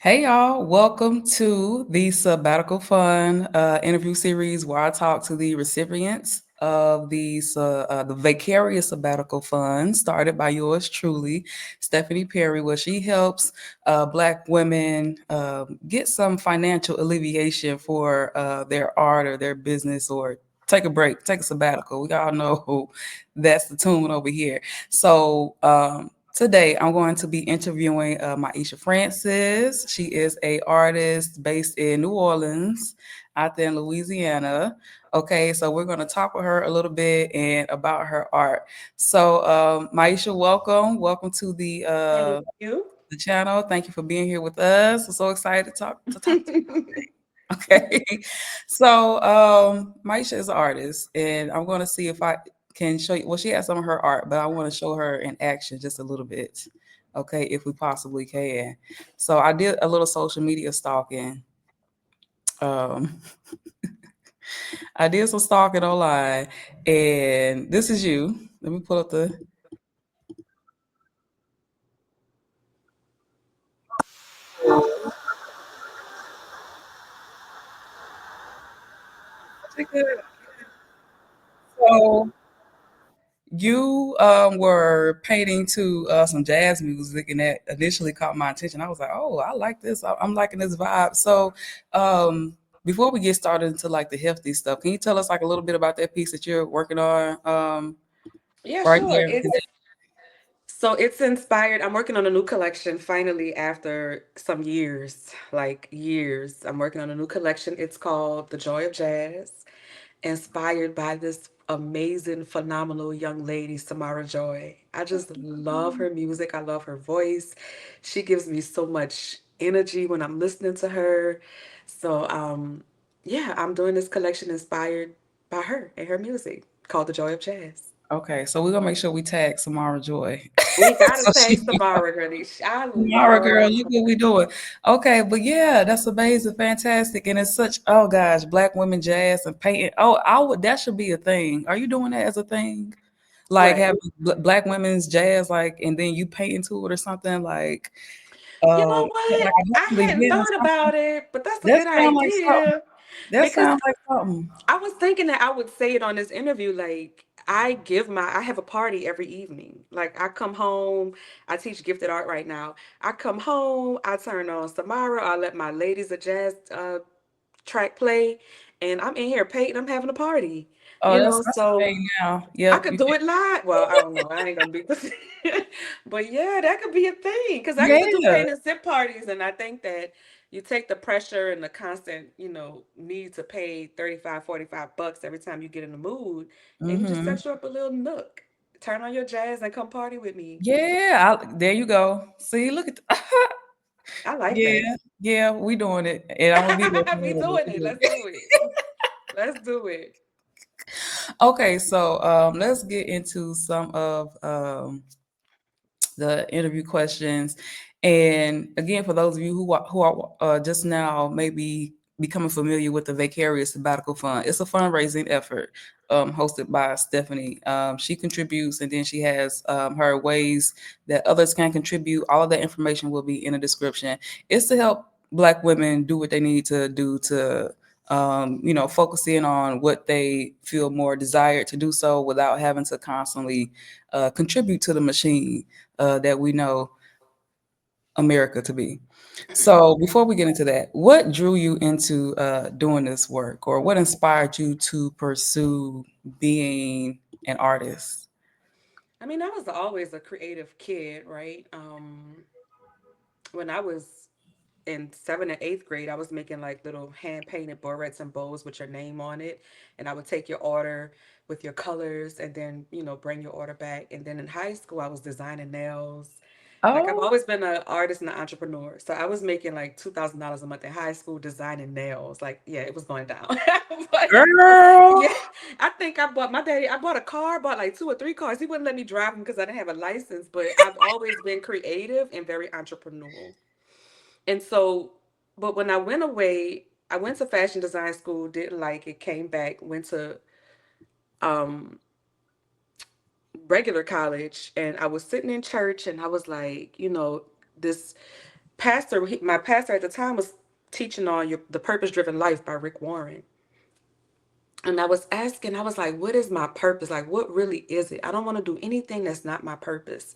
Hey y'all, welcome to the Sabbatical Fun interview series where I talk to the recipients of the Vicarious Sabbatical Fund started by yours truly, Stephanie Perry, where she helps Black women get some financial alleviation for their art or their business or take a break, take a sabbatical. We all know that's the tune over here. So, today, I'm going to be interviewing Myesha Francis. She is a artist based in New Orleans, out there in Louisiana. Okay, so we're going to talk with her a little bit and about her art. So, Myesha, welcome to Thank you. the channel. Thank you for being here with us. I'm so excited to talk to you. Okay. So Myesha is an artist and I'm gonna see if I can show you well, she has some of her art, but I want to show her in action just a little bit. Okay, if we possibly can. So I did a little social media stalking. Um I did some stalking online and this is you. Let me pull up the so you were painting to some jazz music, and that initially caught my attention. I was like, "Oh, I like this. I'm liking this vibe." So, before we get started into like the hefty stuff, can you tell us like a little bit about that piece that you're working on Yeah, right sure. there? It's inspired. I'm working on a new collection finally after some years, like years. I'm working on a new collection. It's called The Joy of Jazz, inspired by this amazing, phenomenal young lady, Samara Joy. I just love her music. I love her voice. She gives me so much energy when I'm listening to her. So, yeah, I'm doing this collection inspired by her and her music called The Joy of Jazz. Okay, so we're gonna make sure we tag Samara Joy. We gotta so take she Samara, girlie. I Mara girl, love look her. what we doing. Okay, but yeah, that's amazing, fantastic, and it's such oh gosh, black women jazz and painting. Oh, I would that should be a thing. Are you doing that as a thing? Like What? having black women's jazz, like, and then you paint into it or something like, You know what? like a I whole hadn't event or thought something. about it, but that's a That good sounds like something. idea That because sounds like something. I was thinking that I would say it on this interview. Like, I have a party every evening. Like, I come home, I teach gifted art right now. I come home, I turn on Samara, I let my ladies of jazz track play, and I'm in here painting, I'm having a party, Oh, that's a so thing now. I Yep. could do it live. Well, I don't know. I ain't gonna be the but yeah, that could be a thing. Cause I used to do Yeah. paint and sip parties, and I think that you take the pressure and the constant, need to pay 35, $45 every time you get in the mood, and you just Mm-hmm. set you up a little nook. Turn on your jazz and come party with me. Yeah. There you go. See, look at. I like that. Yeah, yeah, we doing it, and I'm gonna be there We for it. doing We it. doing Let's it. do it. Let's do it. Okay, so let's get into some of the interview questions. And again, for those of you who are just now maybe becoming familiar with the Vicarious Sabbatical Fund, it's a fundraising effort hosted by Stephanie. She contributes, and then she has her ways that others can contribute. All of that information will be in the description. It's to help Black women do what they need to do to focus in on what they feel more desired to do so without having to constantly contribute to the machine that we know America to be. So before we get into that, what drew you into doing this work, or what inspired you to pursue being an artist? I mean, I was always a creative kid, right? When I was in seventh and eighth grade, I was making like little hand painted barrettes and bows with your name on it. And I would take your order with your colors and then, bring your order back. And then in high school, I was designing nails. Like, I've Oh, always been an artist and an entrepreneur. So I was making like $2,000 a month in high school designing nails. Like, yeah, it was going down. But girl. yeah, I bought a car, bought like two or three cars. He wouldn't let me drive them because I didn't have a license. But I've always been creative and very entrepreneurial. And so, but when I went away, I went to fashion design school, didn't like it, came back, went to um regular college, and I was sitting in church and I was like, this my pastor at the time was teaching on the Purpose Driven Life by Rick Warren. And I was asking, I was like, what is my purpose? Like, what really is it? I don't want to do anything that's not my purpose.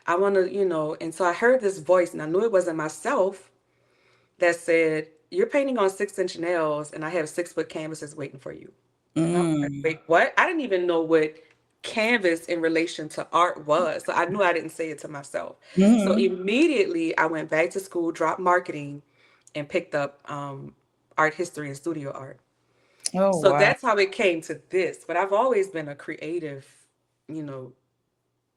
I want to, and so I heard this voice, and I knew it wasn't myself, that said, you're painting on 6-inch nails, and I have 6-foot canvases waiting for you. And I was like, Mm. wait, what? I didn't even know what canvas in relation to art was. So I knew I didn't say it to myself. So Hmm. immediately I went back to school, dropped marketing, and picked up art history and studio art. Oh So wow. that's how it came to this. But I've always been a creative, you know,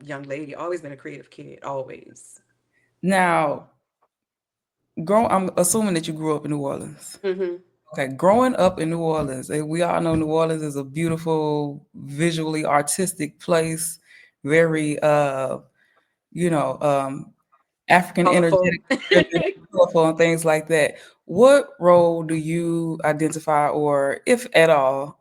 young lady, always been a creative kid, always. Now, I'm assuming that you grew up in New Orleans. Hmm. Okay, growing up in New Orleans, we all know New Orleans is a beautiful, visually artistic place, very you know, African Colorful. energetic, driven, colorful, and things like that. What role do you identify, or if at all,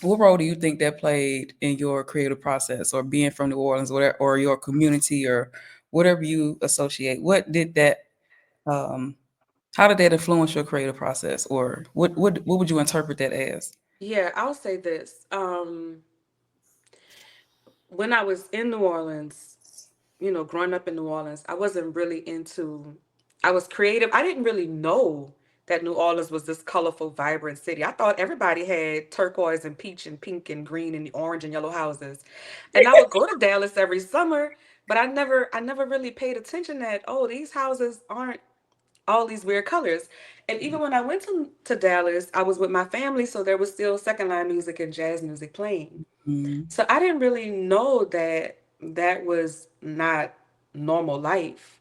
what role do you think that played in your creative process, or being from New Orleans, whatever, or your community, or whatever you associate? What did that? Um, how did that influence your creative process, or what would you interpret that as? Yeah, I'll say this. When I was in New Orleans, growing up in New Orleans, I wasn't really into, I was creative. I didn't really know that New Orleans was this colorful, vibrant city. I thought everybody had turquoise and peach and pink and green and orange and yellow houses. And I would go to Dallas every summer, but I never really paid attention that, oh, these houses aren't all these weird colors. And even when I went to Dallas, I was with my family, so there was still second line music and jazz music playing. Mm, So I didn't really know that that was not normal life.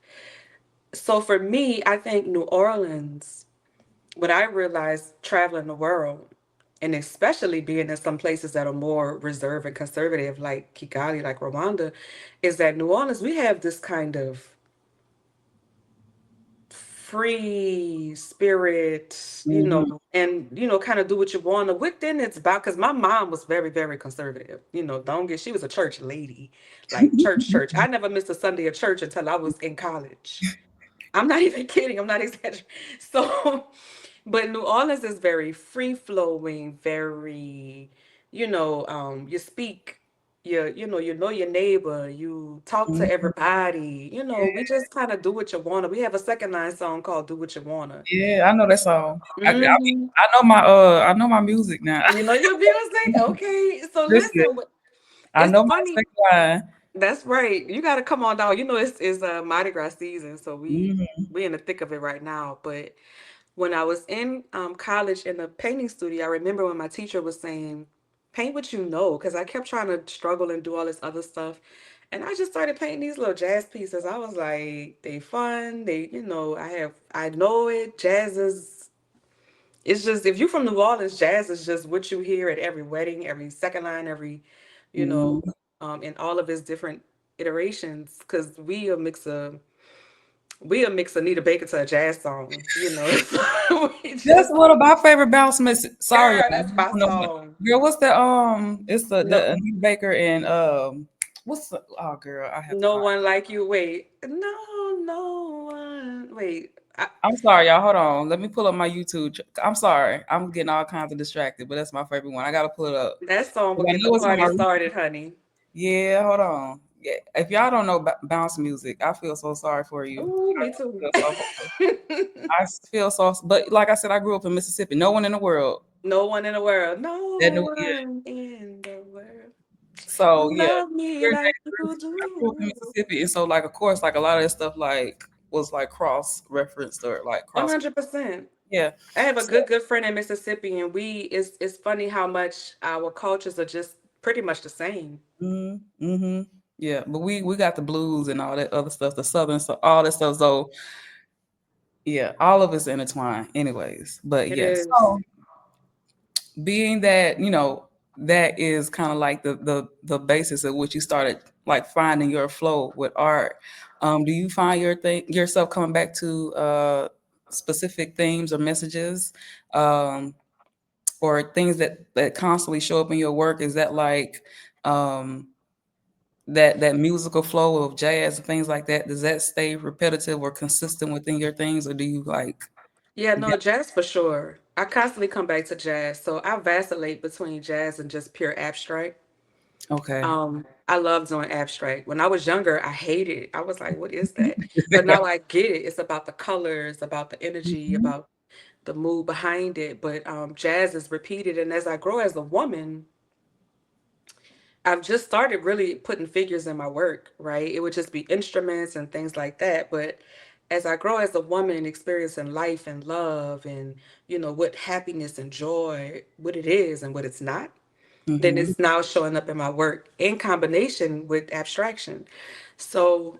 So for me, I think New Orleans, what I realized traveling the world, and especially being in some places that are more reserved and conservative, like Kigali, like Rwanda, is that New Orleans, we have this kind of free spirit, mhm. and kind of do what you want to within its about. Because my mom was very, very conservative. Don't get, she was a church lady, like church. I never missed a Sunday of church until I was in college. I'm not even kidding. I'm not exaggerating. So, but New Orleans is very free flowing, very, you speak, you know your neighbor, you talk to Mhm. everybody. We just kind of do what you wanna. We have a second line song called "Do What You Wanna." Yeah, I know that song. Hmm. I know my music now. You know your music, okay? So Listen, listen, I it's know my funny. second line. That's right. You got to come on down. It's Mardi Gras season, so we Mhm. we in the thick of it right now. But when I was in college in the painting studio, I remember when my teacher was saying, paint what you know, because I kept trying to struggle and do all this other stuff. And I just started painting these little jazz pieces. I was like, they fun. I know it. It's just, if you're from New Orleans, jazz is just what you hear at every wedding, every second line, every, you know, Mhm. in all of its different iterations. Because we a mix Anita Baker to a jazz song. We That's just, one of my favorite bounce misses. Sorry, girl, y'all. that's my No. song. Girl, what's it's No, the Anita Baker and oh girl, I have to no find. one like you. Wait, no one. Wait, I'm sorry, y'all. Hold on. Let me pull up my YouTube. I'm sorry. I'm getting all kinds of distracted, but that's my favorite one. I gotta pull it up. that song will 'Cause I get the know it's on party my started, honey. yeah, hold on. Yeah. If y'all don't know bounce music, I feel so sorry for you. Ooh, me I too. feel so I feel so, but like I said, I grew up in Mississippi. No one in the world No one in the world. that No knew. Yeah. one in the world So yeah, love me like you I grew up in do. Mississippi, and so like of course, like a lot of that stuff like was like cross referenced or like cross. 100%. Yeah. I have a So good friend in Mississippi, and it's funny how much our cultures are just pretty much the same. mm-hmm. Yeah, but we got the blues and all that other stuff, the southern stuff, all that stuff. So yeah, all of it's intertwined, anyways. But It yes, is. so being that that is kind of like the basis of which you started like finding your flow with art. Do you find yourself coming back to specific themes or messages, um, or things that constantly show up in your work? Is that like um, that musical flow of jazz and things like that, does that stay repetitive or consistent within your things, or do you like? Yeah, no, jazz for sure. I constantly come back to jazz. So I vacillate between jazz and just pure abstract. Okay. I love doing abstract. When I was younger, I hated it. I was like, what is that? But now I get it. It's about the colors, about the energy, Mhm. about the mood behind it. But jazz is repeated. And as I grow as a woman, I've just started really putting figures in my work, right? It would just be instruments and things like that. But as I grow as a woman, experiencing life and love and, what happiness and joy, what it is and what it's not, then Mhm. it's now showing up in my work in combination with abstraction. So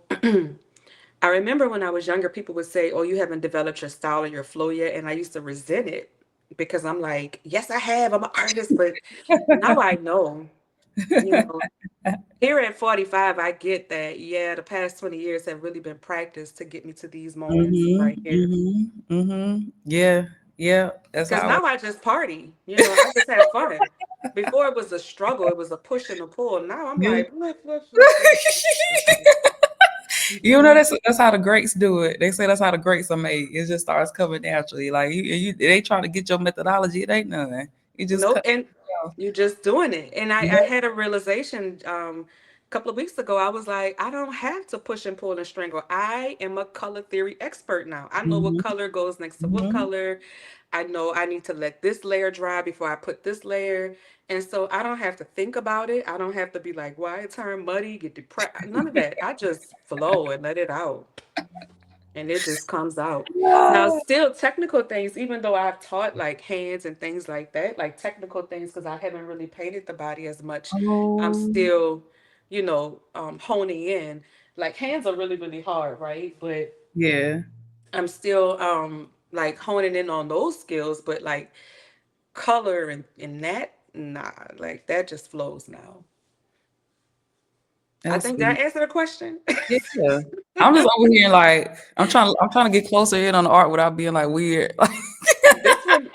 I remember when I was younger, people would say, "Oh, you haven't developed your style or your flow yet." And I used to resent it because I'm like, yes, I have. I'm an artist, but now I know, you know, here at 45, I get that, yeah, the past 20 years have really been practiced to get me to these moments Mhm. right here. Mhm. Mhm. Yeah. Yeah. That's Because how. now I just party, I just have fun. Before it was a struggle, it was a push and a pull. Now I'm Yeah. like, look. You know, Mhm. that's how the greats do it. They say that's how the greats are made. It just starts coming naturally. Like they trying to get your methodology. It ain't none. You just Nope, cut and it off. you're just doing it. And I Yep. had a realization a couple of weeks ago. I was like, I don't have to push and pull and strangle. I am a color theory expert now. I know what Mhm. color goes next to what Mhm. color. I know I need to let this layer dry before I put this layer. And so I don't have to think about it. I don't have to be like, why it turned muddy, get depressed. None of that. I just flow and let it out and it just comes out. Now, Ah. still technical things, even though I've taught like hands and things like that, like technical things, because I haven't really painted the body as much. I'm Oh, still, honing in. Like hands are really, really hard, right? But yeah. I'm still like honing in on those skills, but like color and that, nah, like that just flows now. I That's think sweet. that answered the question. Yeah. I'm just over here like I'm trying to get closer in on the art without being like weird. This one,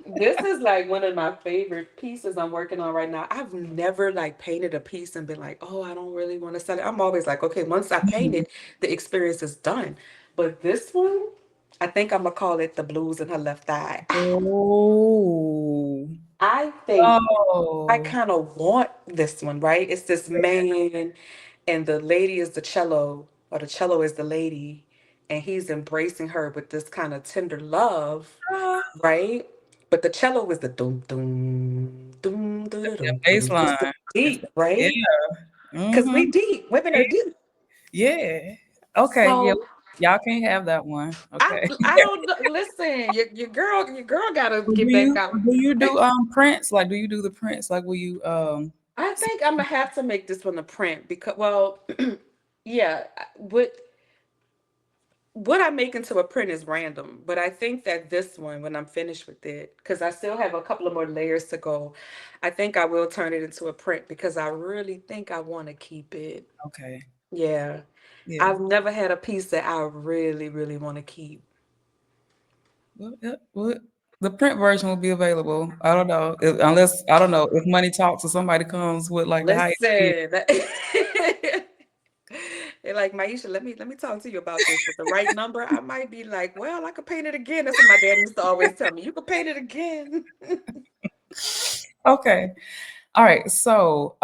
this is like one of my favorite pieces I'm working on right now. I've never like painted a piece and been like, oh, I don't really want to sell it. I'm always like, okay, once I paint Mhm. it, the experience is done. But this one, I think I'm gonna call it the blues in her left eye. Oh. I think I Oh. kind of want this one, right? It's this man, and the lady is the cello, or the cello is the lady, and he's embracing her with this kind of tender love, Ah, right? But the cello is the doom doom doom that's doom that doom doom. It's the baseline. That's deep, that, yeah. right? Because Mhm. we deep, women Yeah. are deep. Yeah. Okay, yeah. So Y'all can't have that one. I Okay. I don't listen. Your girl gotta So get back out. do you do prints? Like do you do the prints? Like will you I think I'm gonna have to make this one a print because, well, yeah, what I make into a print is random, but I think that this one, when I'm finished with it, because I still have a couple of more layers to go, I think I will turn it into a print because I really think I want to keep it. okay. Yeah, Yeah. I've never had a piece that I really, really want to keep. Well, yeah, well, the print version will be available. I don't know. Unless I don't know if money talks or somebody comes with like the highest bid. Listen, they're like, Myesha, let me talk to you about this with the right number. I might be like, well, I could paint it again. That's what my dad used to always tell me. You could paint it again. Okay. All right. So,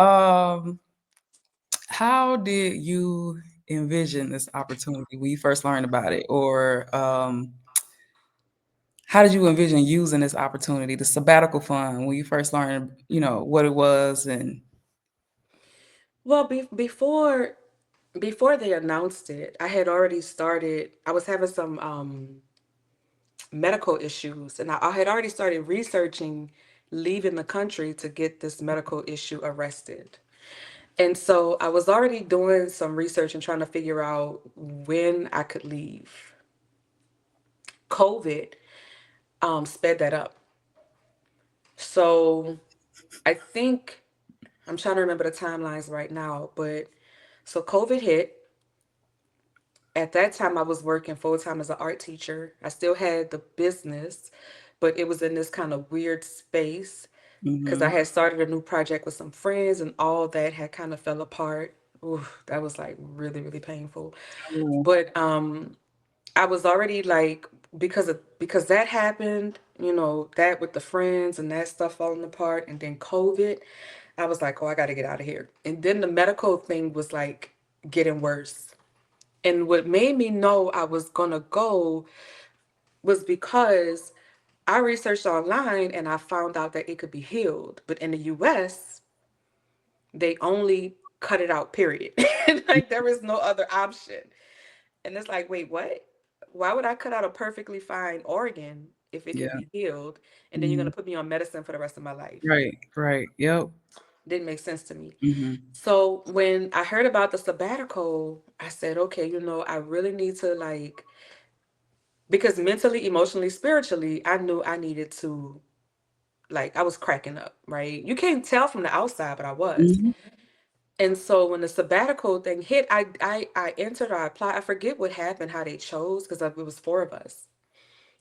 how did you envision this opportunity when you first learned about it? Or how did you envision using this opportunity, the sabbatical fund, when you first learned, what it was and Well, before they announced it, I had already started. I was having some medical issues, and I had already started researching leaving the country to get this medical issue arrested. And so I was already doing some research and trying to figure out when I could leave. COVID sped that up. So I think I'm trying to remember the timelines right now, but so COVID hit. At that time, I was working full time as an art teacher. I still had the business, but it was in this kind of weird space because I hmm had started a new project with some friends and all that had kind of fell apart. ooh, that was like really, really painful. Oh, But I was already like, because that happened, that with the friends and that stuff falling apart, and then COVID, I was like, oh, I got to get out of here. And then the medical thing was like getting worse. And what made me know I was gonna go was because I researched online and I found out that it could be healed. But in the US, they only cut it out, period. Like there is no other option. And it's like, wait, what? Why would I cut out a perfectly fine organ if it could yeah. be healed? And then you're Mhm. gonna put me on medicine for the rest of my life. Right, right. Yep. Didn't make sense to me. Mhm. So when I heard about the sabbatical, I said, okay, I really need to like, because mentally, emotionally, spiritually, I knew I needed to, like, I was cracking up, right? You can't tell from the outside, but I was. Mhm. And so when the sabbatical thing hit, I entered, I applied. I forget what happened, how they chose, because it was four of us.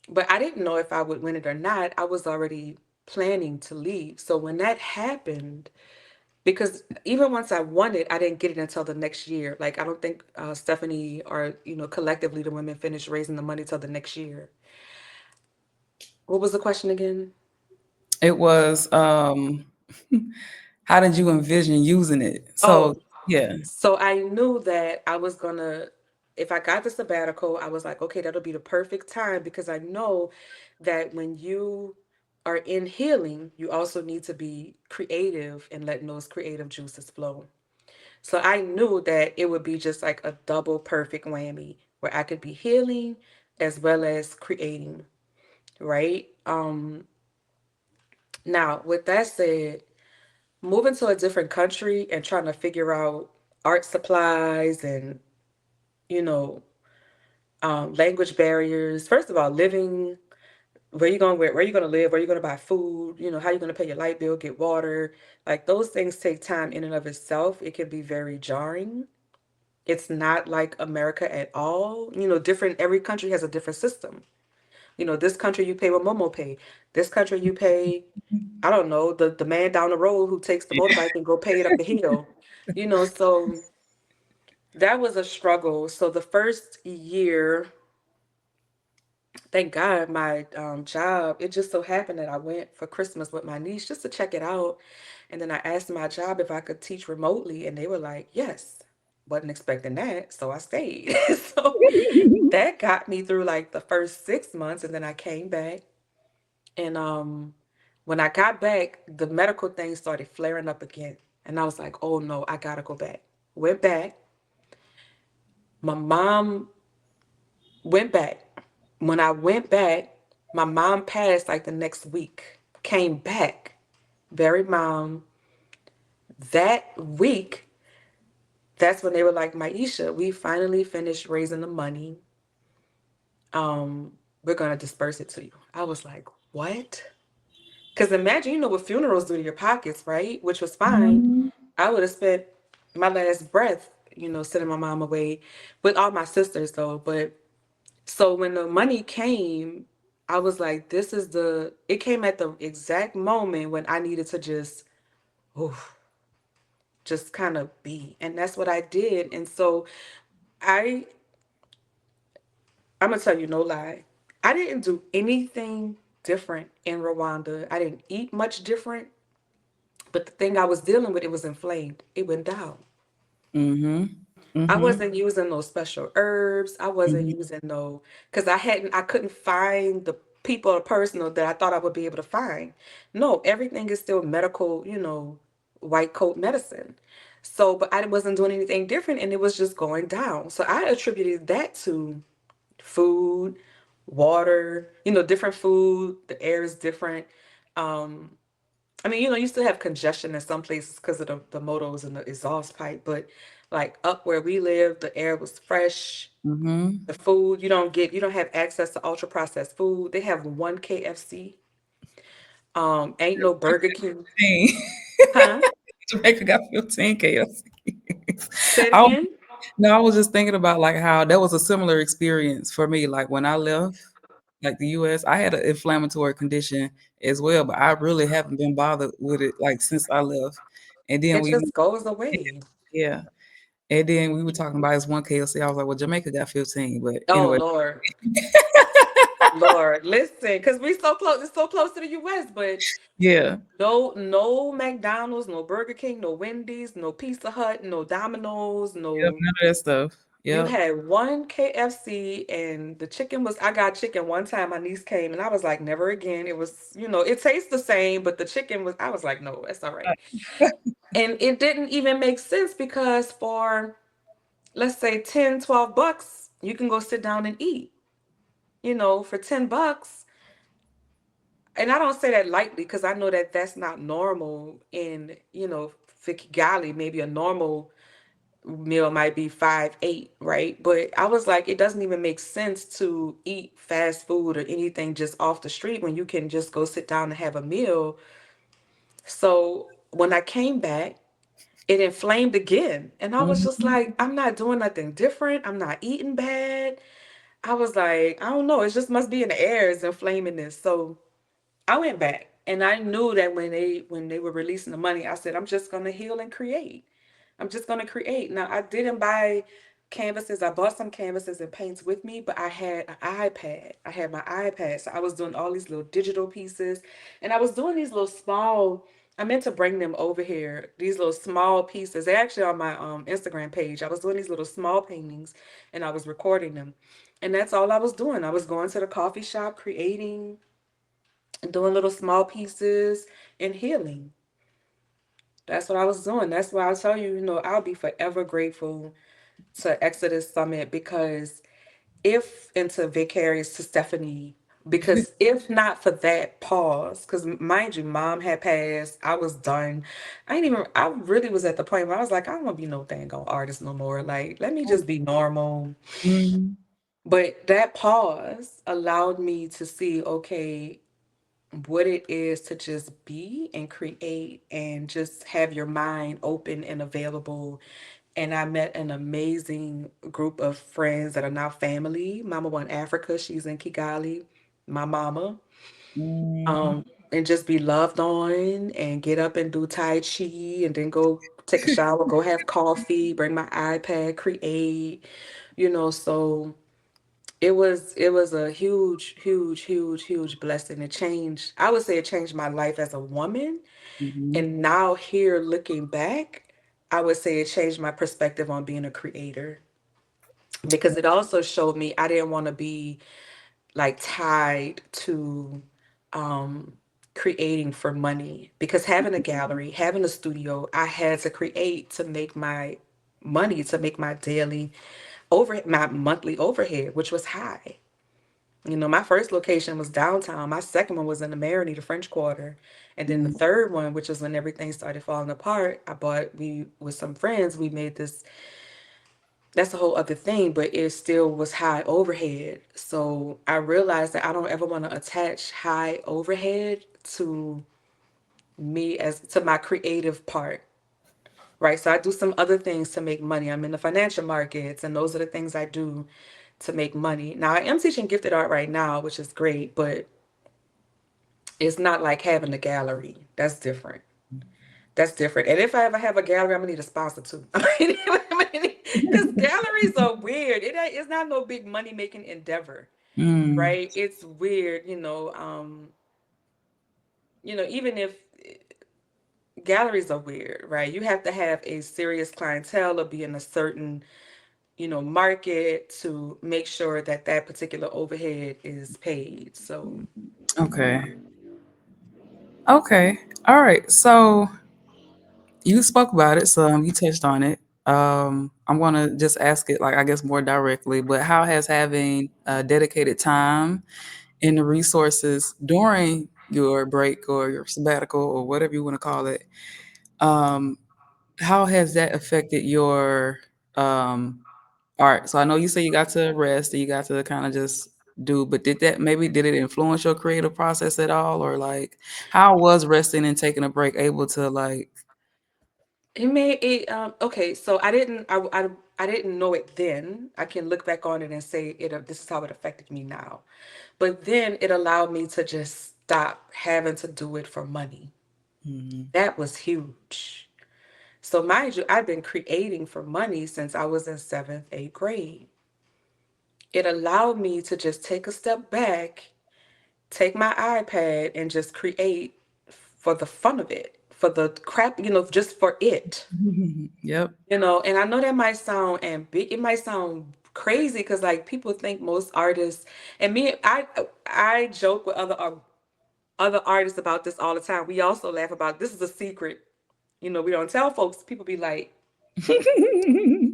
But I didn't know if I would win it or not. I was already planning to leave. So when that happened, because even once I won it, I didn't get it until the next year. Like I don't think Stephanie or collectively the women finished raising the money till the next year. What was the question again? It was, how did you envision using it? So, Oh, yeah. so I knew that I was gonna, if I got the sabbatical, I was like, okay, that'll be the perfect time because I know that when you are in healing, you also need to be creative and letting those creative juices flow. So I knew that it would be just like a double perfect whammy where I could be healing as well as creating, right? Now, with that said, moving to a different country and trying to figure out art supplies and, you know, language barriers. First of all, living, where you gonna live, where you gonna buy food, how you gonna pay your light bill, get water. Like those things take time in and of itself. It can be very jarring. It's not like America at all. Different, every country has a different system. This country you pay with Momo Pay. This country you pay, I don't know, the man down the road who takes the Yeah. motorbike and go pay it up the hill. So that was a struggle. So the first year, thank God, my job, it just so happened that I went for Christmas with my niece just to check it out. And then I asked my job if I could teach remotely, and they were like, yes. Wasn't expecting that, so I stayed. So that got me through like the first 6 months, and then I came back. And when I got back, the medical thing started flaring up again. And I was like, oh no, I gotta go back. Went back. My mom went back. When I went back, my mom passed like the next week. Came back, very mom. That week, that's when they were like, Myesha, we finally finished raising the money. We're gonna disperse it to you. I was like, what? Because imagine, what funerals do to your pockets, right? Which was fine. Mhm. I would have spent my last breath, sending my mom away with all my sisters though. But so when the money came, I was like, it came at the exact moment when I needed to oof, just kind of be. And that's what I did. And so I, I'm going to tell you no lie. I didn't do anything different in Rwanda. I didn't eat much different, but the thing I was dealing with, it was inflamed. It went down. Mhm. I Mhm. wasn't using no special herbs. I wasn't Mhm. using no, because I couldn't find the people or personal that I thought I would be able to find. No, everything is still medical, white coat medicine. So, but I wasn't doing anything different and it was just going down. So I attributed that to food, water, different food, the air is different. Um, I mean, you still have congestion in some places because of the motos and the exhaust pipe, but like up where we live, the air was fresh. Mhm. The food, you don't have access to ultra processed food. They have one KFC. Ain't no Burger King. 15. Huh? Jamaica got 15 KFCs. Say it I again? No, I was just thinking about like how that was a similar experience for me. Like when I left, like the US, I had an inflammatory condition as well, but I really haven't been bothered with it like since I left. And then It we, just goes away. yeah. And then we were talking about his one KLC. I was like, well, Jamaica got 15, but Oh anyway. Lord, Lord, listen, because we so close. It's so close to the U.S., but Yeah. no McDonald's, no Burger King, no Wendy's, no Pizza Hut, no Domino's, Yep. no. None of that stuff. You Yep. had one KFC and the chicken was. I got chicken one time. My niece came and I was like, never again. It was, it tastes the same, but the chicken was. I was like, no, that's all right. And it didn't even make sense because for, let's say, 10, $12, you can go sit down and eat. For $10. And I don't say that lightly because I know that that's not normal in, for Kigali. Maybe a normal meal might be 5, 8, right? But I was like, it doesn't even make sense to eat fast food or anything just off the street when you can just go sit down and have a meal. So when I came back, it inflamed again. And I was just Mhm. like, I'm not doing nothing different. I'm not eating bad. I was like, I don't know. It just must be in the air. It's inflaming this. So I went back and I knew that when they were releasing the money, I said, I'm just gonna heal and create. I'm just gonna create. Now I didn't buy canvases. I bought some canvases and paints with me, but I had an iPad. I had my iPad. So I was doing all these little digital pieces and I was doing these little small. I meant to bring them over here. These little small pieces. They're actually on my Instagram page. I was doing these little small paintings and I was recording them. And that's all I was doing. I was going to the coffee shop, creating, doing little small pieces and healing. That's what I was doing. That's why I tell you, I'll be forever grateful to Exodus Summit because if into Vicarious to Stephanie, because if not for that pause, because mind you, mom had passed, I was done. I really was at the point where I was like, I don't want to be no dang on artist no more. Like, let me just be normal. Mhm. But that pause allowed me to see, okay, what it is to just be and create and just have your mind open and available. And I met an amazing group of friends that are now family. Mama One Africa, she's in Kigali, my mama. Mhm. And just be loved on and get up and do Tai Chi and then go take a shower, go have coffee, bring my iPad, create, so it was a huge, huge, huge, huge blessing. It changed. I would say it changed my life as a woman. Mhm. And now here looking back, I would say it changed my perspective on being a creator because it also showed me I didn't want to be like tied to creating for money because having a gallery, having a studio, I had to create to make my money, to make my my monthly overhead, which was high. My first location was downtown. My second one was in the Marigny, the French Quarter. And then the Mhm. third one, which was when everything started falling apart, we, with some friends, we made this, that's a whole other thing, but it still was high overhead. So I realized that I don't ever want to attach high overhead to to my creative part. Right. So I do some other things to make money. I'm in the financial markets, and those are the things I do to make money. Now, I am teaching gifted art right now, which is great, but it's not like having a gallery. That's different. That's different. And if I ever have a gallery, I'm gonna need a sponsor too. Because galleries are weird. It's not no big money making endeavor, Mm. right? It's weird, even if galleries are weird, right? You have to have a serious clientele or be in a certain, market to make sure that that particular overhead is paid. So Okay. Okay. All right. So you spoke about it, so you touched on it. I'm gonna just ask it, like I guess more directly. But how has having dedicated time and the resources during your break or your sabbatical or whatever you want to call it, um, how has that affected your um, art? So I know you say you got to rest and you got to kind of just do, but did it influence your creative process at all, or like how was resting and taking a break able to like? it made it okay, so I didn't know it then. I can look back on it and say this is how it affected me now. But then it allowed me to just stop having to do it for money. Mhm. That was huge. So mind you, I've been creating for money since I was in seventh, eighth grade. It allowed me to just take a step back, take my iPad and just create for the fun of it, for the crap, just for it. Yep. And I know that might sound it might sound crazy because like people think most artists and me, I joke with other artists about this all the time. We also laugh about this is a secret. We don't tell folks. People be like,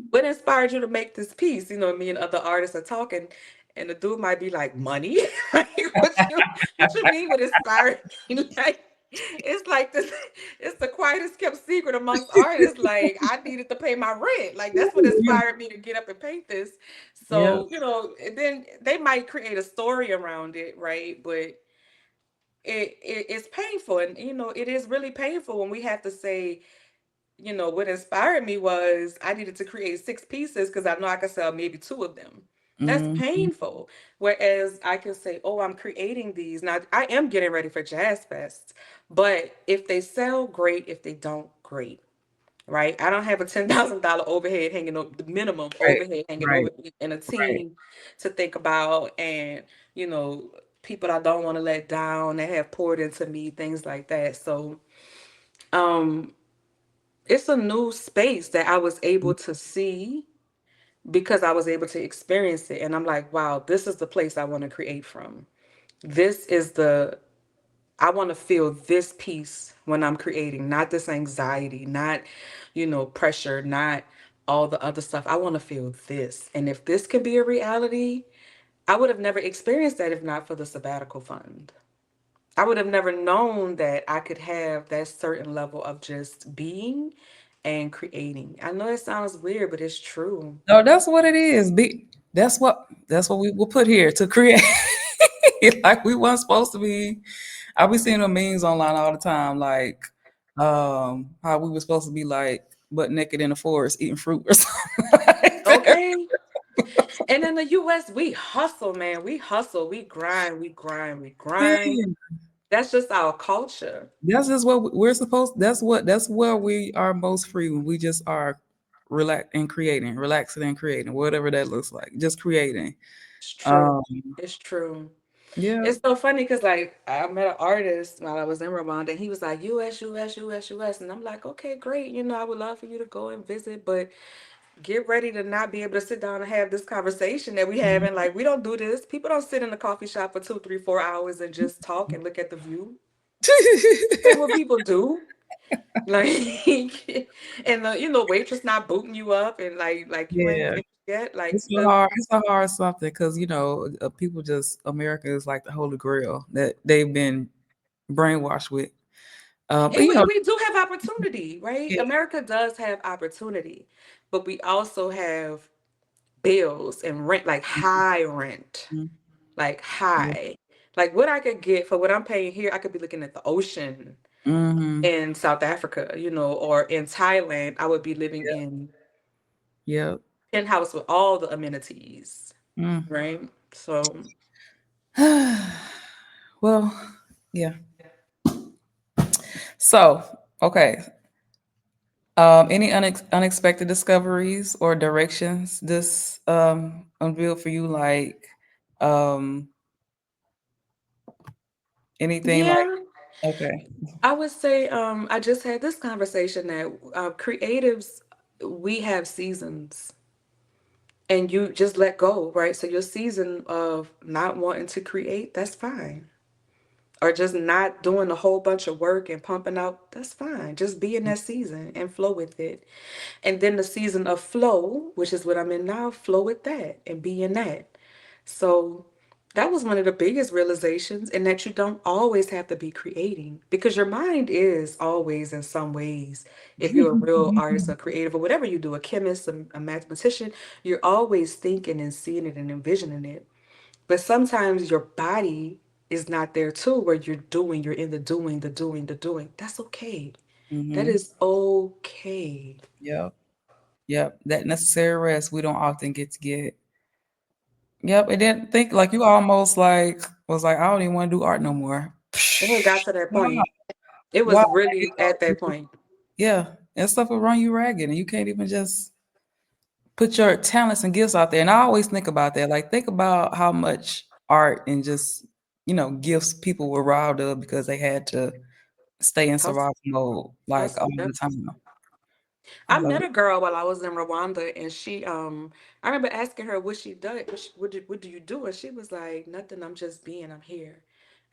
what inspired you to make this piece? Me and other artists are talking, and the dude might be like, money. Like, what you mean? What inspired me? Like, it's like this. It's the quietest kept secret amongst artists. Like, I needed to pay my rent. Like, that's what inspired me to get up and paint this. Yep. So, and then they might create a story around it, right? But it's painful, and it is really painful when we have to say, what inspired me was I needed to create six pieces because I know I could sell maybe two of them. That's Mhm. painful. Whereas I can say, oh, I'm creating these. Now, I am getting ready for Jazz Fest, but if they sell, great. If they don't, great. Right? I don't have a $10,000 overhead hanging over the minimum Right. overhead hanging Right. over me and a Right. team to think about and, you know, people I don't want to let down that have poured into me, things like that. So, um, it's a new space that I was able to see because I was able to experience it. And I'm like, wow, this is the place I want to create from. This is I want to feel this peace when I'm creating, not this anxiety, not, pressure, not all the other stuff. I want to feel this. And if this could be a reality, I would have never experienced that if not for the sabbatical fund. I would have never known that I could have that certain level of just being and creating. I know it sounds weird, but it's true. No, that's what it is. That's what we were put here to create. Like we weren't supposed to be. I be seeing the memes online all the time, like how we were supposed to be like butt naked in the forest eating fruit or something like that. Okay. And in the US, we hustle, man. We hustle, we grind, we grind, we grind. Yeah. That's just our culture. That's just what we're supposed. That's where we are most free when we just are relaxing and creating, whatever that looks like. Just creating. It's true. Um, It's true. yeah. It's so funny because like I met an artist while I was in Rwanda and he was like US, US, US, US. And I'm like, okay, great. I would love for you to go and visit, but get ready to not be able to sit down and have this conversation that we have. And like, we don't do this. People don't sit in a coffee shop for 2, 3, 4 hours and just talk and look at the view. Ain't what people do. Like, and the waitress not booting you up and like you ain't Yeah. finished yet. Like It's a hard, it's a hard something because people just America is like the holy grail that they've been brainwashed with. But and we do have opportunity, right? yeah, America does have opportunity, but we also have bills and rent, like high rent, mhm, like yeah, high. Like what I could get for what I'm paying here, I could be looking at the ocean hmm, in South Africa, or in Thailand, I would be living in yeah, penthouse with all the amenities, mm. right? So Well, yeah. So, okay. Any unexpected discoveries or directions this unveiled for you, like um, anything like? yeah, Okay. I would say I just had this conversation that creatives, we have seasons and you just let go, right? So your season of not wanting to create, that's fine. Or just not doing a whole bunch of work and pumping out, that's fine. Just be in that season and flow with it. And then the season of flow, which is what I'm in now, flow with that and be in that. So that was one of the biggest realizations, and that you don't always have to be creating because your mind is always, in some ways, if you're a real artist, a creative, or whatever you do, a chemist, a mathematician, you're always thinking and seeing it and envisioning it. But sometimes your body is not there too, where you're in the doing, the doing, the doing. That's okay. That Mm-hmm. is okay. Yep. Yep. That necessary rest we don't often get to get. Yep. And then think like you almost like was like, I don't even want to do art no more. It had got to that Wow. point. It Wow. was really at that point. Yeah. and stuff will run you ragged, and you can't even just put your talents and gifts out there. And I always think about that. Like, think about how much art and just, gifts people were robbed of because they had to stay in Hustle, survival mode like all hustle. Yep. the time. I All met the a girl while I was in Rwanda, and I remember asking her what she did, what do you do, and she was like, nothing. I'm just being. I'm here,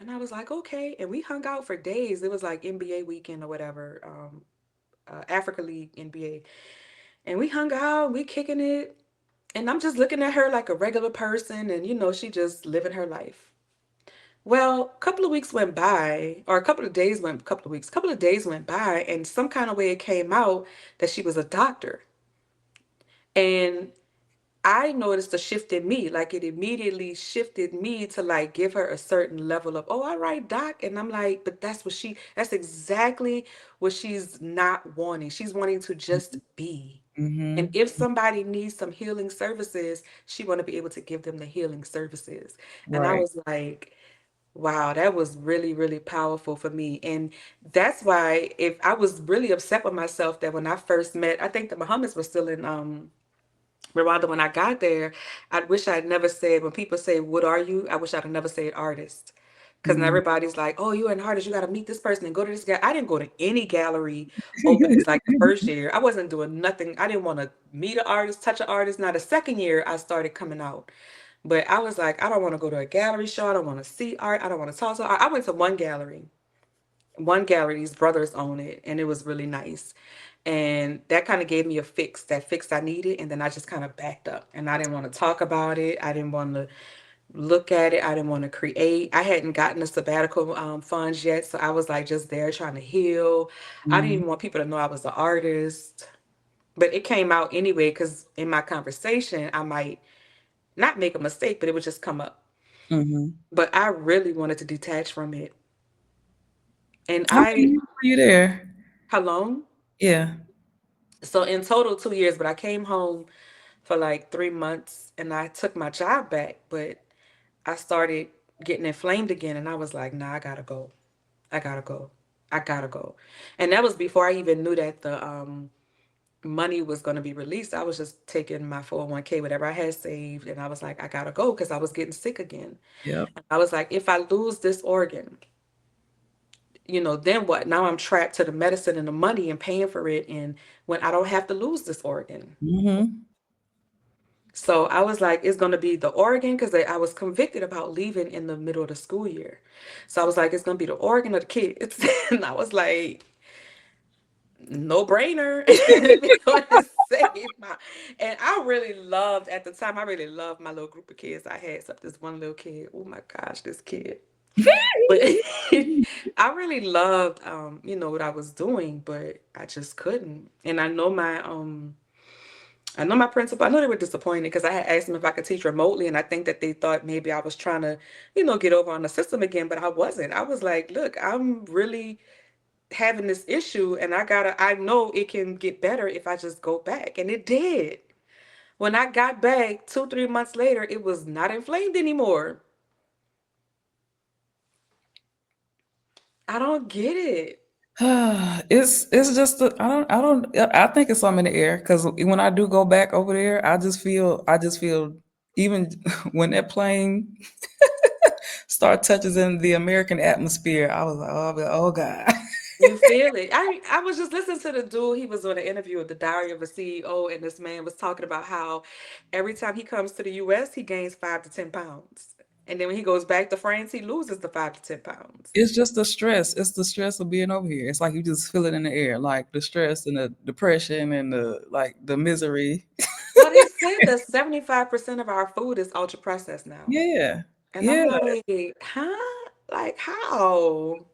and I was like, okay. And we hung out for days. It was like NBA weekend or whatever, Africa League NBA, and we hung out. We kicking it, and I'm just looking at her like a regular person, and she just living her life. Well, a couple of weeks went by, or a couple of days went by, and some kind of way it came out that she was a doctor. And I noticed a shift in me. Like it immediately shifted me to like give her a certain level of, oh, all right, doc. And I'm like, but that's exactly what she's not wanting. She's wanting to just be. And Mhm. if somebody needs some healing services, she want to be able to give them the healing services. And I Right. was like, wow, that was really, really powerful for me. And that's why if I was really upset with myself that when I first met, I think the Muhammad's was still in Rwanda when I got there, I wish I'd never said, when people say, what are you? I wish I'd never said artist. Because now Mhm. everybody's like, oh, you're an artist. You got to meet this person and go to this guy. I didn't go to any gallery openings like the first year. I wasn't doing nothing. I didn't want to meet an artist, touch an artist. Now, the second year, I started coming out. But I was like, I don't want to go to a gallery show. I don't want to see art. I don't want to talk to art. I went to one gallery, these brothers own it, and it was really nice. And that kind of gave me that fix I needed. And then I just kind of backed up and I didn't want to talk about it. I didn't want to look at it. I didn't want to create. I hadn't gotten the sabbatical funds yet. So I was like just there trying to heal. I didn't Mhm. even want people to know I was an artist. But it came out anyway because in my conversation, I might not make a mistake, but it would just come up. Mhm. But I really wanted to detach from it. And How many years were you there? how long? Yeah. So in total 2 years, but I came home for like 3 months and I took my job back, but I started getting inflamed again and I was like, nah, I gotta go. I gotta go. I gotta go. And that was before I even knew that the money was gonna be released. I was just taking my 401k, whatever I had saved, and I was like, I gotta go because I was getting sick again. Yep. I was like, if I lose this organ, then what? Now I'm trapped to the medicine and the money and paying for it, and when I don't have to lose this organ. Mhm. So I was like, it's going to be the Oregon because I was convicted about leaving in the middle of the school year. So I was like, it's going to be the Oregon or the kids. And I was like, no brainer. We're going to save my. And I really loved, at the time, I really loved my little group of kids I had. Except this one little kid. Oh my gosh, this kid. But I really loved, what I was doing, but I just couldn't. And I know my principal, I know they were disappointed because I had asked them if I could teach remotely, and I think that they thought maybe I was trying to, get over on the system again, but I wasn't. I was like, look, I'm really having this issue, and I know it can get better if I just go back. And it did. When I got back 2, 3 months later, it was not inflamed anymore. I don't get it. It's just I think it's something in the air because when I do go back over there, I just feel even when that plane start touches in the American atmosphere, I was like, oh God. You feel it. I was just listening to the dude. He was on an interview with the Diary of a CEO, and this man was talking about how every time he comes to the US, he gains 5 to 10 pounds. And then when he goes back to France, he loses the 5 to 10 pounds. It's just the stress. It's the stress of being over here. It's like you just feel it in the air, like the stress and the depression and the misery. Well, they said that 75% of our food is ultra processed now. Yeah, And I'm yeah. like, huh? Like how?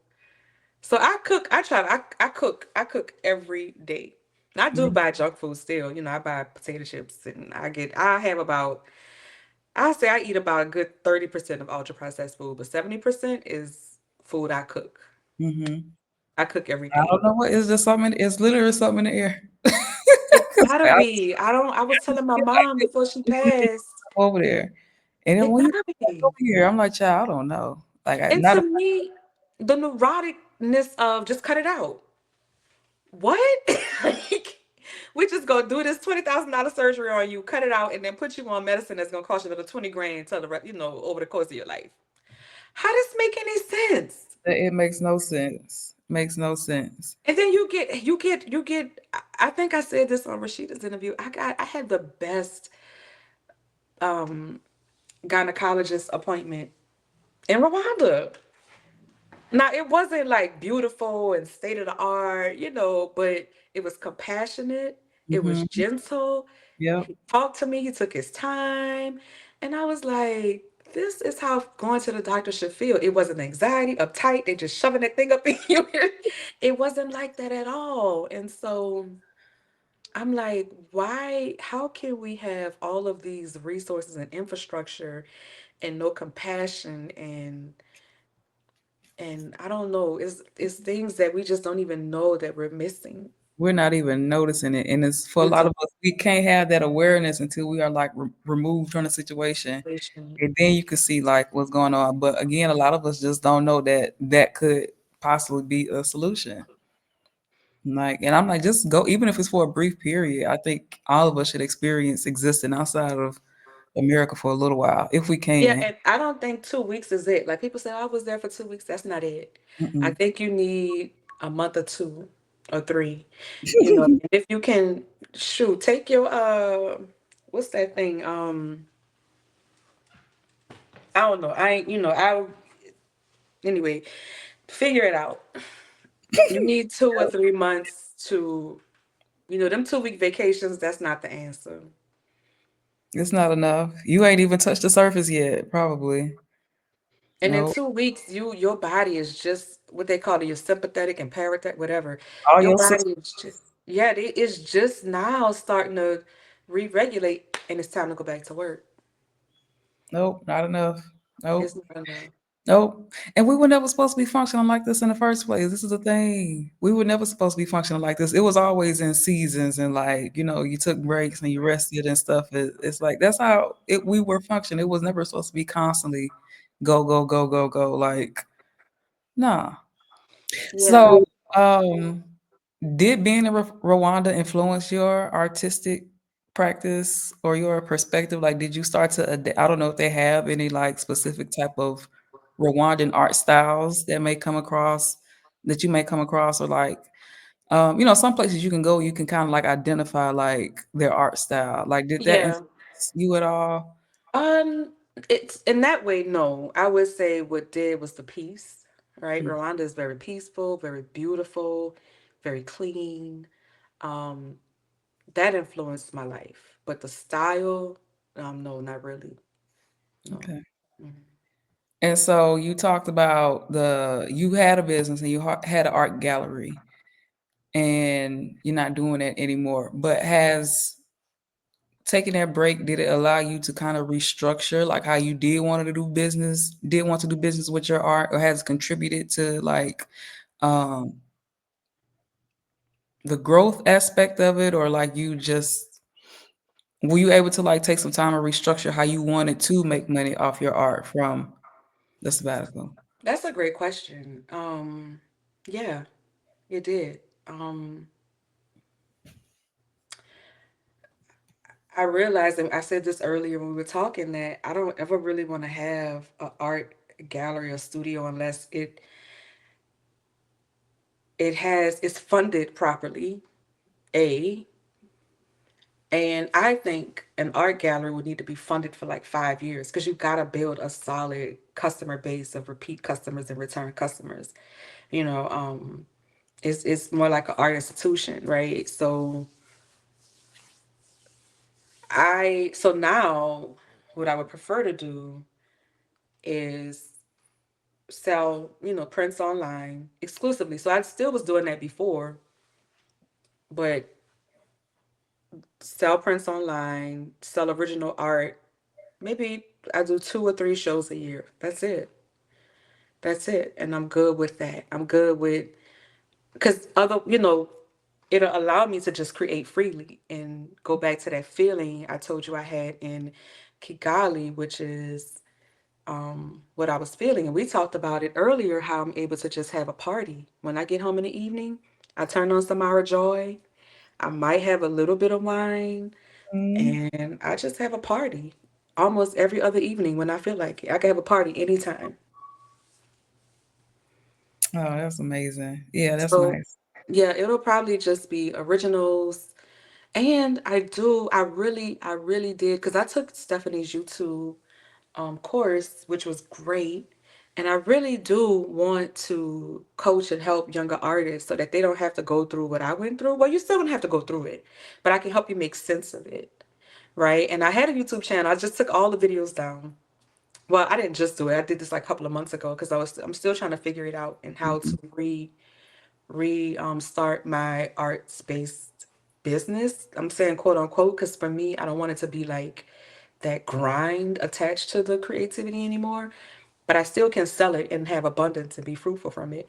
So I cook every day. I do Mhm, buy junk food still. I buy potato chips and I have about I say I eat about a good 30% of ultra processed food, but 70% is food I cook. mhm. I cook every I day. don't know what. It's just something. It's literally something in the air. It 'Cause gotta be. I was telling my mom before she passed. over there. And then It when you gotta back be. over here, I'm like, child, I don't know. Like, And not to a, me, the neuroticness of just cut it out. what? Like, we just gonna do this $20,000 surgery on you, cut it out, and then put you on medicine that's gonna cost you another 20 grand till the over the course of your life. How does this make any sense? It makes no sense. Makes no sense. And then you get. I think I said this on Rashida's interview. I had the best um gynecologist appointment in Rwanda. Now it wasn't like beautiful and state of the art, but it was compassionate. It was Hmm. gentle. Yep. He talked to me. He took his time, and I was like, "This is how going to the doctor should feel." It wasn't anxiety, uptight. They just shoving that thing up in you. It wasn't like that at all. And so I'm like, why? How can we have all of these resources and infrastructure and no compassion and I don't know. It's things that we just don't even know that we're missing. We're not even noticing it. And it's for a We lot don't. of us, we can't have that awareness until we are like removed from the situation. And then you can see like what's going on. But again, a lot of us just don't know that that could possibly be a solution. Like, and I'm like, just go, even if it's for a brief period. I think all of us should experience existing outside of America for a little while, if we Yeah, can. and I don't think 2 weeks is it. Like people say, "Oh, I was there for 2 weeks." That's not it. I Mm-mm. think you need a month or two or three. And if you can, shoot, take your what's that thing? I don't know. I ain't. I anyway. Figure it out. You need 2 or 3 months to, them 2 week vacations. That's not the answer. It's not enough. You ain't even touched the surface yet, probably. And in No, 2 weeks, your body is just what they call it, your sympathetic and parasympathetic, whatever. all Your your body systems. is just, yeah, it is just now starting to re-regulate, and it's time to go back to work. Nope, not enough. It's Nope. not enough. Nope. And we were never supposed to be functioning like this in the first place. This is the thing. We were never supposed to be functioning like this. It was always in seasons and like, you took breaks and you rested and stuff. It's like that's how we were functioning. It was never supposed to be constantly go, go, go, go, go. Like, nah. Yeah. So, um, did being in Rwanda influence your artistic practice or your perspective? Like, did you start to I don't know if they have any like specific type of Rwandan art styles that you may come across, or like, some places you can go, you can kind of like identify like their art style. Like, did that Yeah. influence you at all? Um, it's in that way, no. I would say what did was the peace, right? Mm, Rwanda is very peaceful, very beautiful, very clean. Um, that influenced my life. But the style, no, not really. No. okay. Mhm. And so you talked about you had a business and you had an art gallery, and you're not doing it anymore. But has taking that break, did it allow you to kind of restructure like how you did want to do business with your art, or has it contributed to like um the growth aspect of it, or like you just were you able to like take some time and restructure how you wanted to make money off your art from the sabbatical? That's a great question. Yeah, it did. I realized, and I said this earlier when we were talking, that I don't ever really want to have an art gallery or studio unless it's funded properly. A And I think an art gallery would need to be funded for like 5 years because you got to build a solid customer base of repeat customers and return customers. You know, it's more like an art institution, right? So now what I would prefer to do is sell, prints online exclusively. So I still was doing that before, but sell prints online, sell original art. Maybe I do 2 or 3 shows a year. That's it. That's it. And I'm good with that. I'm good with, because it'll allow me to just create freely and go back to that feeling I told you I had in Kigali, which is what I was feeling. And we talked about it earlier, how I'm able to just have a party when I get home in the evening. I turn on some Mara Joy. I might have a little bit of wine, Mhm. and I just have a party almost every other evening when I feel like it. I can have a party anytime. Oh, that's amazing. Yeah, that's So, nice. yeah, it'll probably just be originals. And I really did, because I took Stephanie's YouTube course, which was great. And I really do want to coach and help younger artists so that they don't have to go through what I went through. Well, you still don't have to go through it, but I can help you make sense of it. Right. And I had a YouTube channel. I just took all the videos down. Well, I didn't just do it. I did this like a couple of months ago because I'm still trying to figure it out and how Mhm. to start my arts based business. I'm saying quote unquote because for me, I don't want it to be like that grind attached to the creativity anymore. But I still can sell it and have abundance and be fruitful from it.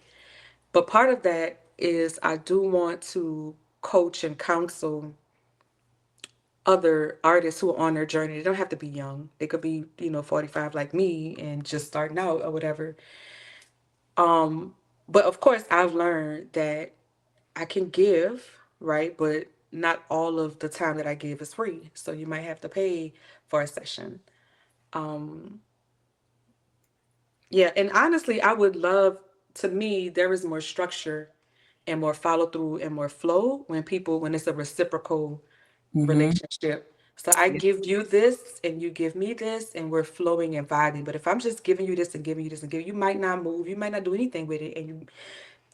But part of that is I do want to coach and counsel other artists who are on their journey. They don't have to be young. They could be, 45 like me and just starting out or whatever. Um, but of course, I've learned that I can give, right? But not all of the time that I give is free. So you might have to pay for a session. Um, yeah, and honestly, I would love, to me, there is more structure and more follow through and more flow when it's a reciprocal Mhm. relationship. So I Yeah. give you this and you give me this and we're flowing and vibing. But if I'm just giving you this and giving you this and giving, you might not move, you might not do anything with it. And you,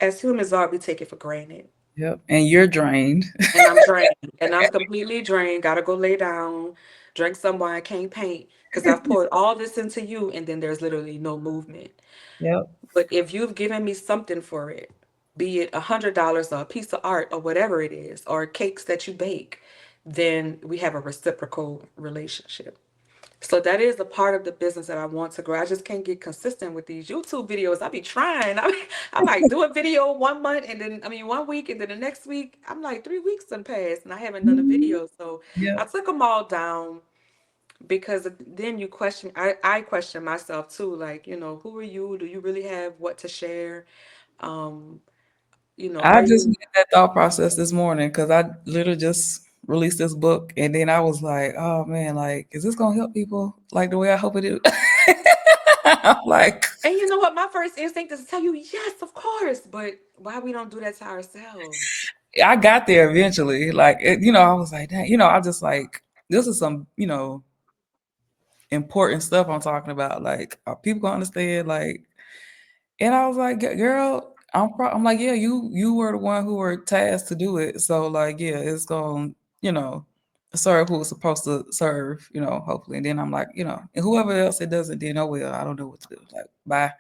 as humans are, we take it for granted. Yep. And you're drained. And I'm drained. And I'm completely drained. Gotta go lay down, drink some wine, can't paint. Because I've poured all this into you and then there's literally no movement. Yep. But if you've given me something for it, be it $100 or a piece of art or whatever it is, or cakes that you bake, then we have a reciprocal relationship. So that is a part of the business that I want to grow. I just can't get consistent with these YouTube videos. I be trying. I might do a video 1 month and then, 1 week and then the next week, I'm like 3 weeks done passed and I haven't done a Mhm. video. So I Yep. took them all down because then you question, I question myself too. Like, who are you? Do you really have what to share? Um, I are just you? had that thought process this morning because I literally just released this book, and then I was like, "Oh man, like, is this gonna help people like the way I hope it is?" I'm like, And you know what? My first instinct is to tell you, yes, of course. But why we don't do that to ourselves? I got there eventually. Like, I was like, Dang, I just like this is some, important stuff I'm talking about. Like, are people gonna understand? Like, and I was like, Girl, I'm like, yeah, you were the one who were tasked to do it. So like, yeah, it's going, you know, serve who it's supposed to serve, hopefully. And then I'm like, and whoever else it doesn't, then oh well, I don't know what to do. Like, bye.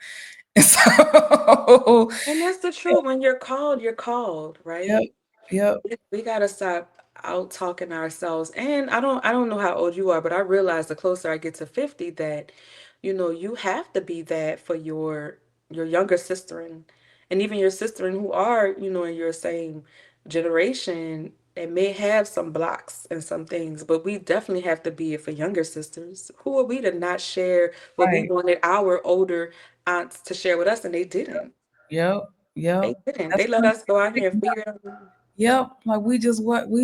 And so And that's the truth. When you're called, yep, right? yep, We gotta stop out talking ourselves. And I don't know how old you are, but I realize the closer I get to 50 that, you have to be that for your younger sister and even your sister and who are, in your same generation and may have some blocks and some things, but we definitely have to be it for younger sisters. Who are we to not share what we right. wanted our older aunts to share with us and they didn't? Yep, yep. They didn't. That's They let what us go out I'm here and thinking. figure it out. Yep. Like we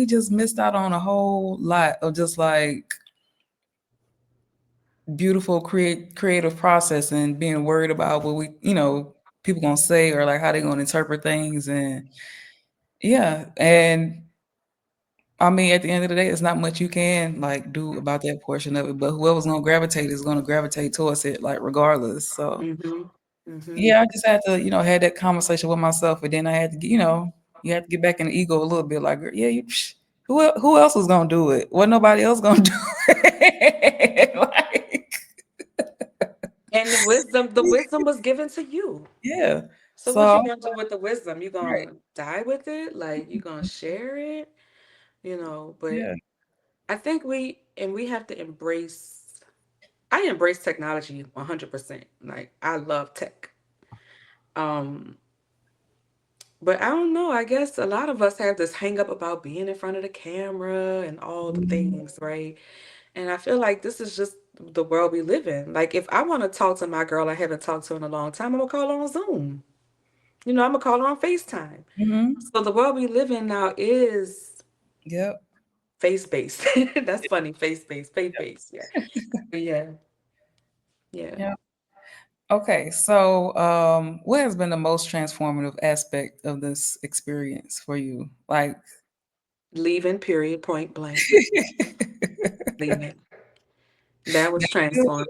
just missed out on a whole lot of just like beautiful creative process and being worried about what people gonna say or like how they gonna interpret things. And yeah, and I mean at the end of the day it's not much you can like do about that portion of it, but whoever's gonna gravitate is gonna gravitate towards it like regardless. So Mhm. Mhm. yeah, I just had to had that conversation with myself, and then I had to you had to get back in the ego a little bit, like, yeah, who else was gonna do it? What nobody else gonna do it? Like, And the wisdom was given to you. yeah. So what So you gonna do with the wisdom? You right, gonna die with it? Like you gonna share it? But yeah, I think we have to embrace. I embrace technology 100%. Like I love tech. Um, but I don't know. I guess a lot of us have this hang up about being in front of the camera and all the mhm, things, right? And I feel like this is just the world we live in. Like if I want to talk to my girl I haven't talked to in a long time, I'm gonna call her on Zoom. I'm gonna call her on FaceTime. Mhm. So the world we live in now is Yep. face based. That's funny. Face based, faith based. Yeah. But yeah. Yeah. Yep. Okay, so what has been the most transformative aspect of this experience for you? Like, Leaving, period, point blank. Leaving. That was that'll do transformed.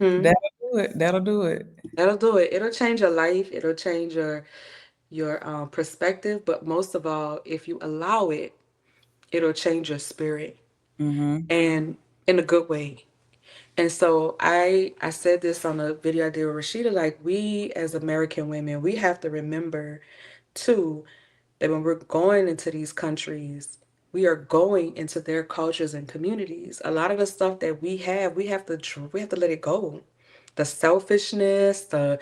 it. Hmm. That'll do it. That'll do it. That'll do it. It'll change your life. It'll change your perspective. But most of all, if you allow it, it'll change your spirit, Mm-hmm. and in a good way. And so I said this on a video I did with Rashida, like we as American women, we have to remember too that when we're going into these countries, we are going into their cultures and communities. A lot of the stuff that we have to let it go. The selfishness, the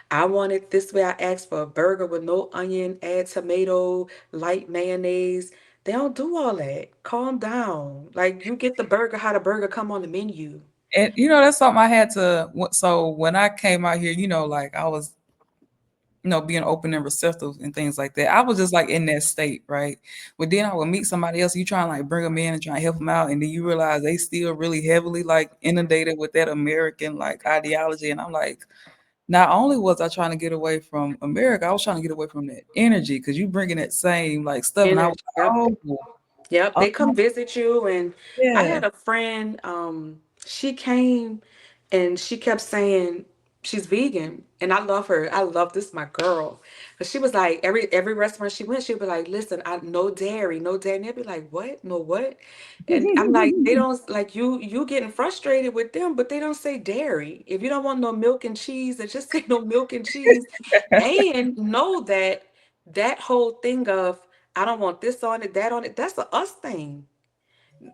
I want it this way. I asked for a burger with no onion, add tomato, light mayonnaise. They don't do all that. Calm down. Like you get the burger how the burger come on the menu. And that's something I had to. So when I came out here, like I was, being open and receptive and things like that. I was just like in that state, right? But then I would meet somebody else. You try and like bring them in and try and help them out, and then you realize they still really heavily like inundated with that American like ideology. And I'm like, not only was I trying to get away from America, I was trying to get away from that energy because you bringing that same like stuff, and I was Energy. Yep. like, Yep, oh, they come visit you. And I yeah. had a friend, she came and she kept saying she's vegan. And I love her. I love this my girl. But she was like, every restaurant she went, she'd be like, listen, I no dairy, no dairy. And they'd be like, what? No what? And I'm like, they don't like you getting frustrated with them, but they don't say dairy. If you don't want no milk and cheese, then just say no milk and cheese. And know that that whole thing of I don't want this on it, that on it. That's a us thing.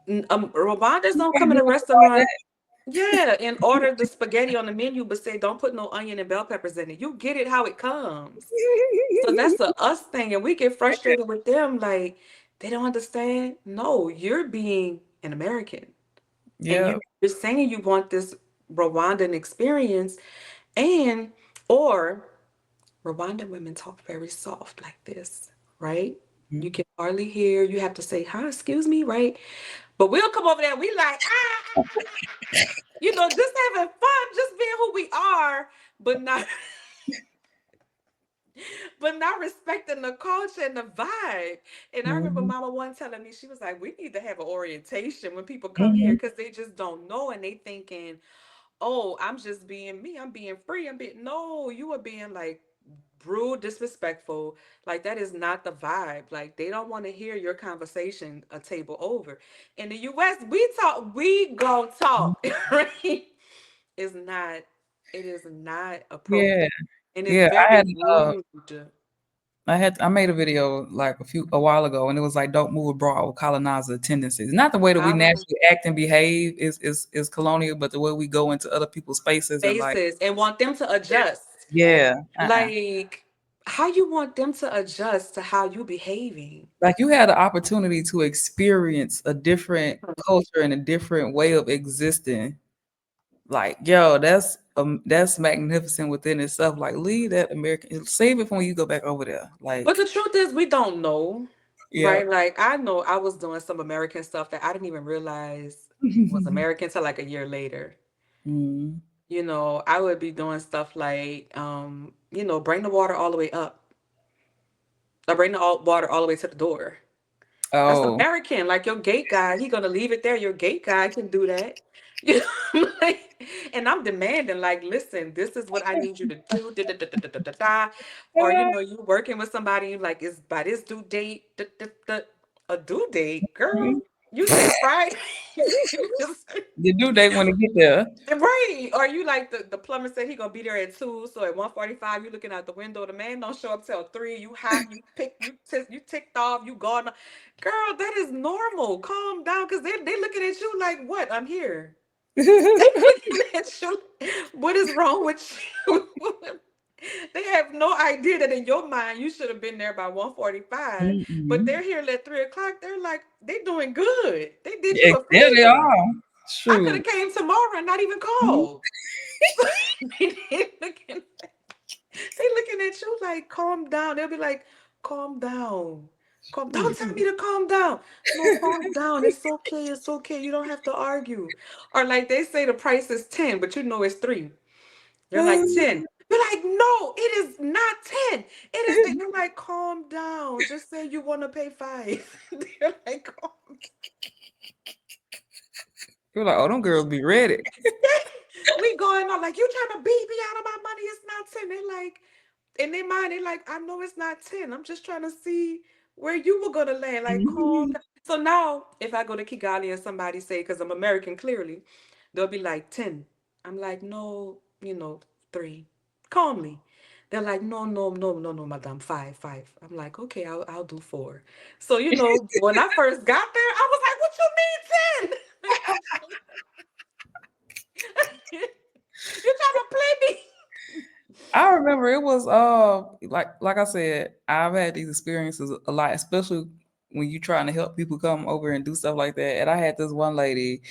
Rwandans You don't can't come in do a it like restaurant, yeah, and order the spaghetti on the menu, but say don't put no onion and bell peppers in it. You get it how it comes. So that's a us thing, and we get frustrated with them like they don't understand. No, you're being an American, and Yeah. you're saying you want this Rwandan experience, and or Rwandan women talk very soft like this, right? You Mhm. can hardly hear. You have to say, "Hi, excuse me," right? But we'll come over there. We like, just having fun, just being who we are, but not, but not respecting the culture and the vibe. And I remember Mhm. Mama one telling me, she was like, "We need to have an orientation when people come here Mhm. because they just don't know and they thinking, oh, I'm just being me. I'm being free. I'm being no. You are being like rude, disrespectful. Like that is not the vibe. Like they don't want to hear your conversation a table over. In the US, we talk, we go talk, right? It's not, it is not appropriate. Yeah. And it's Yeah. very Uh rude. I made a video like a while ago, and it was like, "Don't move abroad with colonizer tendencies." Not the way that we Colonized naturally act and behave is colonial, but the way we go into other people's spaces and like, faces and want them to adjust. yeah, Like, how you want them to adjust to how you behaving? like you had the opportunity to experience a different culture and a different way of existing. Like, yo, that's magnificent within itself. Like, leave that American, save it for when you go back over there. But Like, the truth is, we don't know, yeah. right? Like, I know I was doing some American stuff that I didn't even realize was American till like a year later. Mhm. I would be doing stuff like, bring the water all the way up, or bring the water all the way to the door. That's Oh. American. Like your gate guy, he gonna leave it there. Your gate guy can do that. You know, like, and I'm demanding, like, listen, this is what I need you to do. Da, da, da, da, da, da, da, da. Or you working with somebody like it's by this due date. Da, da, da. A due date, girl. You say Friday. You just The due date when it get there. right. Or you like the plumber said he gonna be there at 2. So at 1:45, you looking out the window. The man don't show up till 3. You hot, you ticked off, you gone. Girl, that is normal. Calm down, because they looking at you like, what? I'm here. They looking at you. What is wrong with you? They have no idea that in your mind you should have been there by 1:45, but Mm-mm. they're here at 3 o'clock. They're like, they doing good. They did you Yeah, a there they favor. are. I could Shoot. have came tomorrow and not even Mhm. called. they looking, they looking looking at you like, calm down. They'll be like, calm down. Calm, don't tell me to calm down. No, calm down. It's okay. It's okay. You don't have to argue. Or like they say the price is 10, but you know it's 3. They're like 10. You're like, no, it is not 10. It is that you're like, calm down. Just say you want to pay 5. They're like, calm. You're like, oh, them girls be ready. We going on like you trying to beat me out of my money. It's not 10. They like in their mind, they like, I know it's not 10. I'm just trying to see where you were gonna land. Like, calm Mhm. down. So now if I go to Kigali and somebody say, because I'm American clearly, they'll be like 10. I'm like, no, 3. Calmly. They're like, no, no, no, no, no, madam, 5, 5. I'm like, okay, I'll do 4. So, when I first got there, I was like, what you mean 10? Like, you trying to play me? I remember it was like I said, I've had these experiences a lot, especially when you trying to help people come over and do stuff like that. And I had this one lady.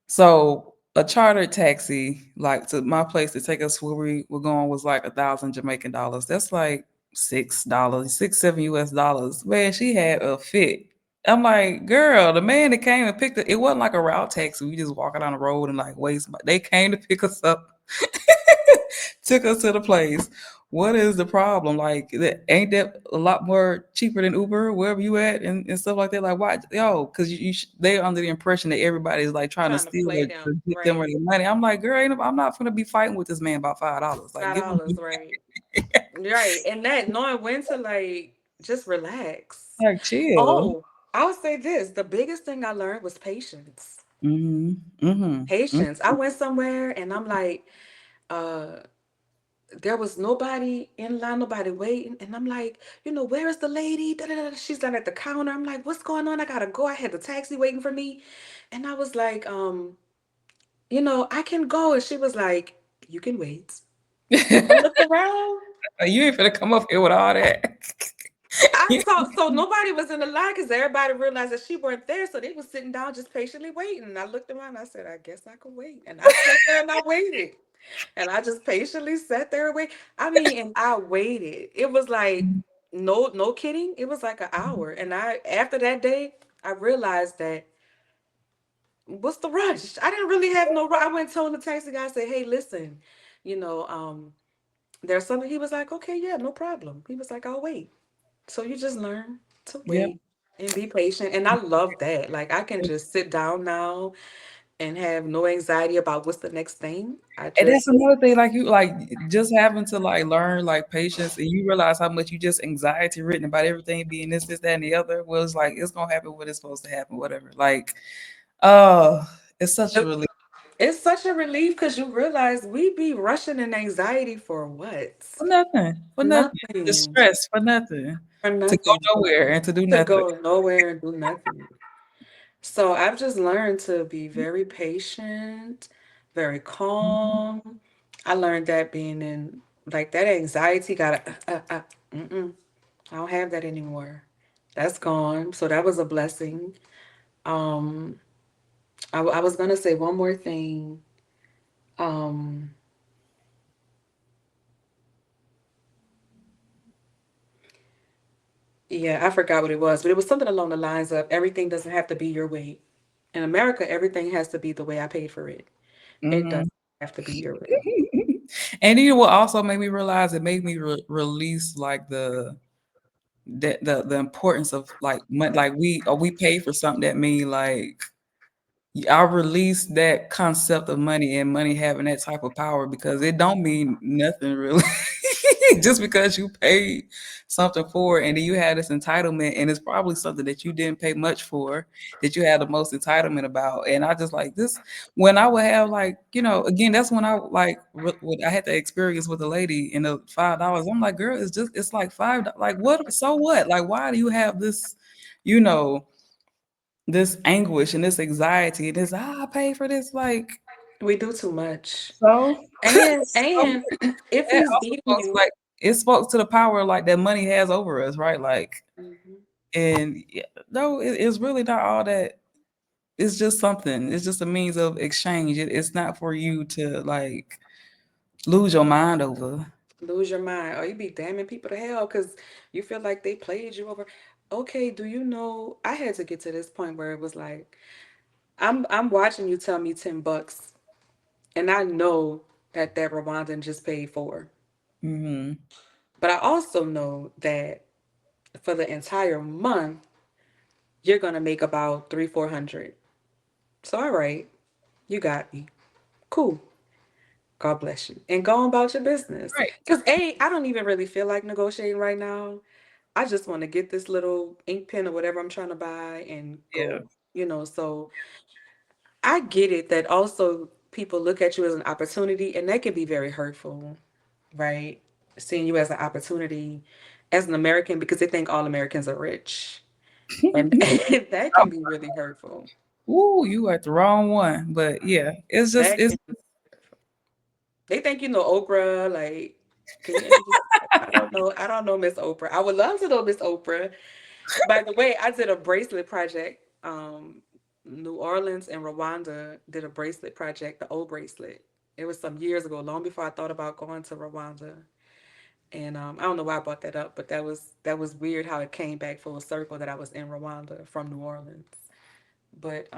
So a chartered taxi, like to my place to take us where we were going, was like 1,000 Jamaican dollars. That's like $6, 6, 7 US dollars. Man, she had a fit. I'm like, girl, the man that came and picked it wasn't like a route taxi. We just walking down the road and like wait. They came to pick us up, took us to the place. What is the problem? Like, ain't that a lot more cheaper than Uber, wherever you at, and stuff like that? Like, why, yo? Because they under the impression that everybody's like trying to Trying to steal play or them, to get them right? their money. I'm like, girl, I'm not gonna be fighting with this man about $5. Like, give him $5, right? Right. And that knowing when to like just relax. like chill. Oh, I would say this. The biggest thing I learned was patience. Mm-hmm. Mm-hmm. Patience. I went somewhere and I'm like, uh, there was nobody in line, nobody waiting. And I'm like, where is the lady? Da, da, da. She's down at the counter. I'm like, what's going on? I gotta go. I had the taxi waiting for me. And I was like, I can go. And she was like, you can wait. I looked around. You ain't finna come up here with all that. I saw so nobody was in the line because everybody realized that she weren't there, so they was sitting down just patiently waiting. And I looked around, and I said, I guess I could wait. And I sat there and I waited. And I just patiently sat there and wait. I mean, and I waited. It was like no kidding. It was like an hour. And I after that day, I realized that what's the rush? I didn't really have no rush. I went and told the taxi guy, I said, hey, listen, you know, um, there's something. He was like, okay, yeah, no problem. He was like, I'll wait. So you just learn to Yep. wait and be patient. And I love that. Like I can just sit down now and have no anxiety about what's the next thing. I And that's just another thing, like you like just having to like learn like patience, and you realize how much you just anxiety written about everything being this, that, and the other. Well, it's like it's gonna happen when it's supposed to happen, whatever. Like, oh, it's such a it- relief it's such a relief because you realize we be rushing in anxiety for what? for nothing, for nothing. The Nothing. stress for nothing For to go nothing. nowhere and to do To nothing. go nowhere and do nothing. So I've just learned to be very patient, very calm. I learned that being in like that anxiety got mm-mm, I don't have that anymore. That's gone. So that was a blessing. Um, I was gonna say one more thing. Um, yeah, I forgot what it was, but it was something along the lines of everything doesn't have to be your way. In America, everything has to be the way I paid for it. It Hmm. doesn't have to be your way. And you know what also made me realize, it made me release like the importance of like money. Like we pay for something that mean like I release that concept of money and money having that type of power, because it don't mean nothing really. Just because you paid something for it, and then you had this entitlement, and it's probably something that you didn't pay much for, that you had the most entitlement about. And I just like this when I would have like, again, that's when I like what I had the experience with the lady in the $5. I'm like, girl, it's like like what, so what? Like, why do you have you know? this anguish and this anxiety and this, I pay for this, like, We do too much. so so And if that he's also beating spoke to you, like it spoke to the power like that money has over us, right? Like, mhm, and yeah, no, it's really not all that. It's just something. It's just a means of exchange. It's not for you to like lose your mind over. Lose your mind. Or you be damning people to hell because you feel like they played you over. Okay, do you know I had to get to this point where it was like, I'm watching you tell me $10 and I know that Rwandan just paid for. Mm-hmm. But I also know that for the entire month, you're gonna make about 400. So all right, you got me. Cool. God bless you. And go about your business. Right. Because I don't even really feel like negotiating right now. I just want to get this little ink pen or whatever I'm trying to buy and Yeah. go. So I get it that also people look at you as an opportunity and that can be very hurtful, right? Seeing you as an opportunity as an American because they think all Americans are rich. And that can be really hurtful. Ooh, you at the wrong one. But yeah, it's just That it's can They think you know Oprah, like, can you introduce yourself? I don't know Miss Oprah. I would love to know Miss Oprah. By the way, I did a bracelet project. New Orleans and Rwanda did a bracelet project, the old bracelet. It was some years ago, long before I thought about going to Rwanda. And I don't know why I brought that up, but that was weird how it came back full circle that I was in Rwanda from New Orleans. But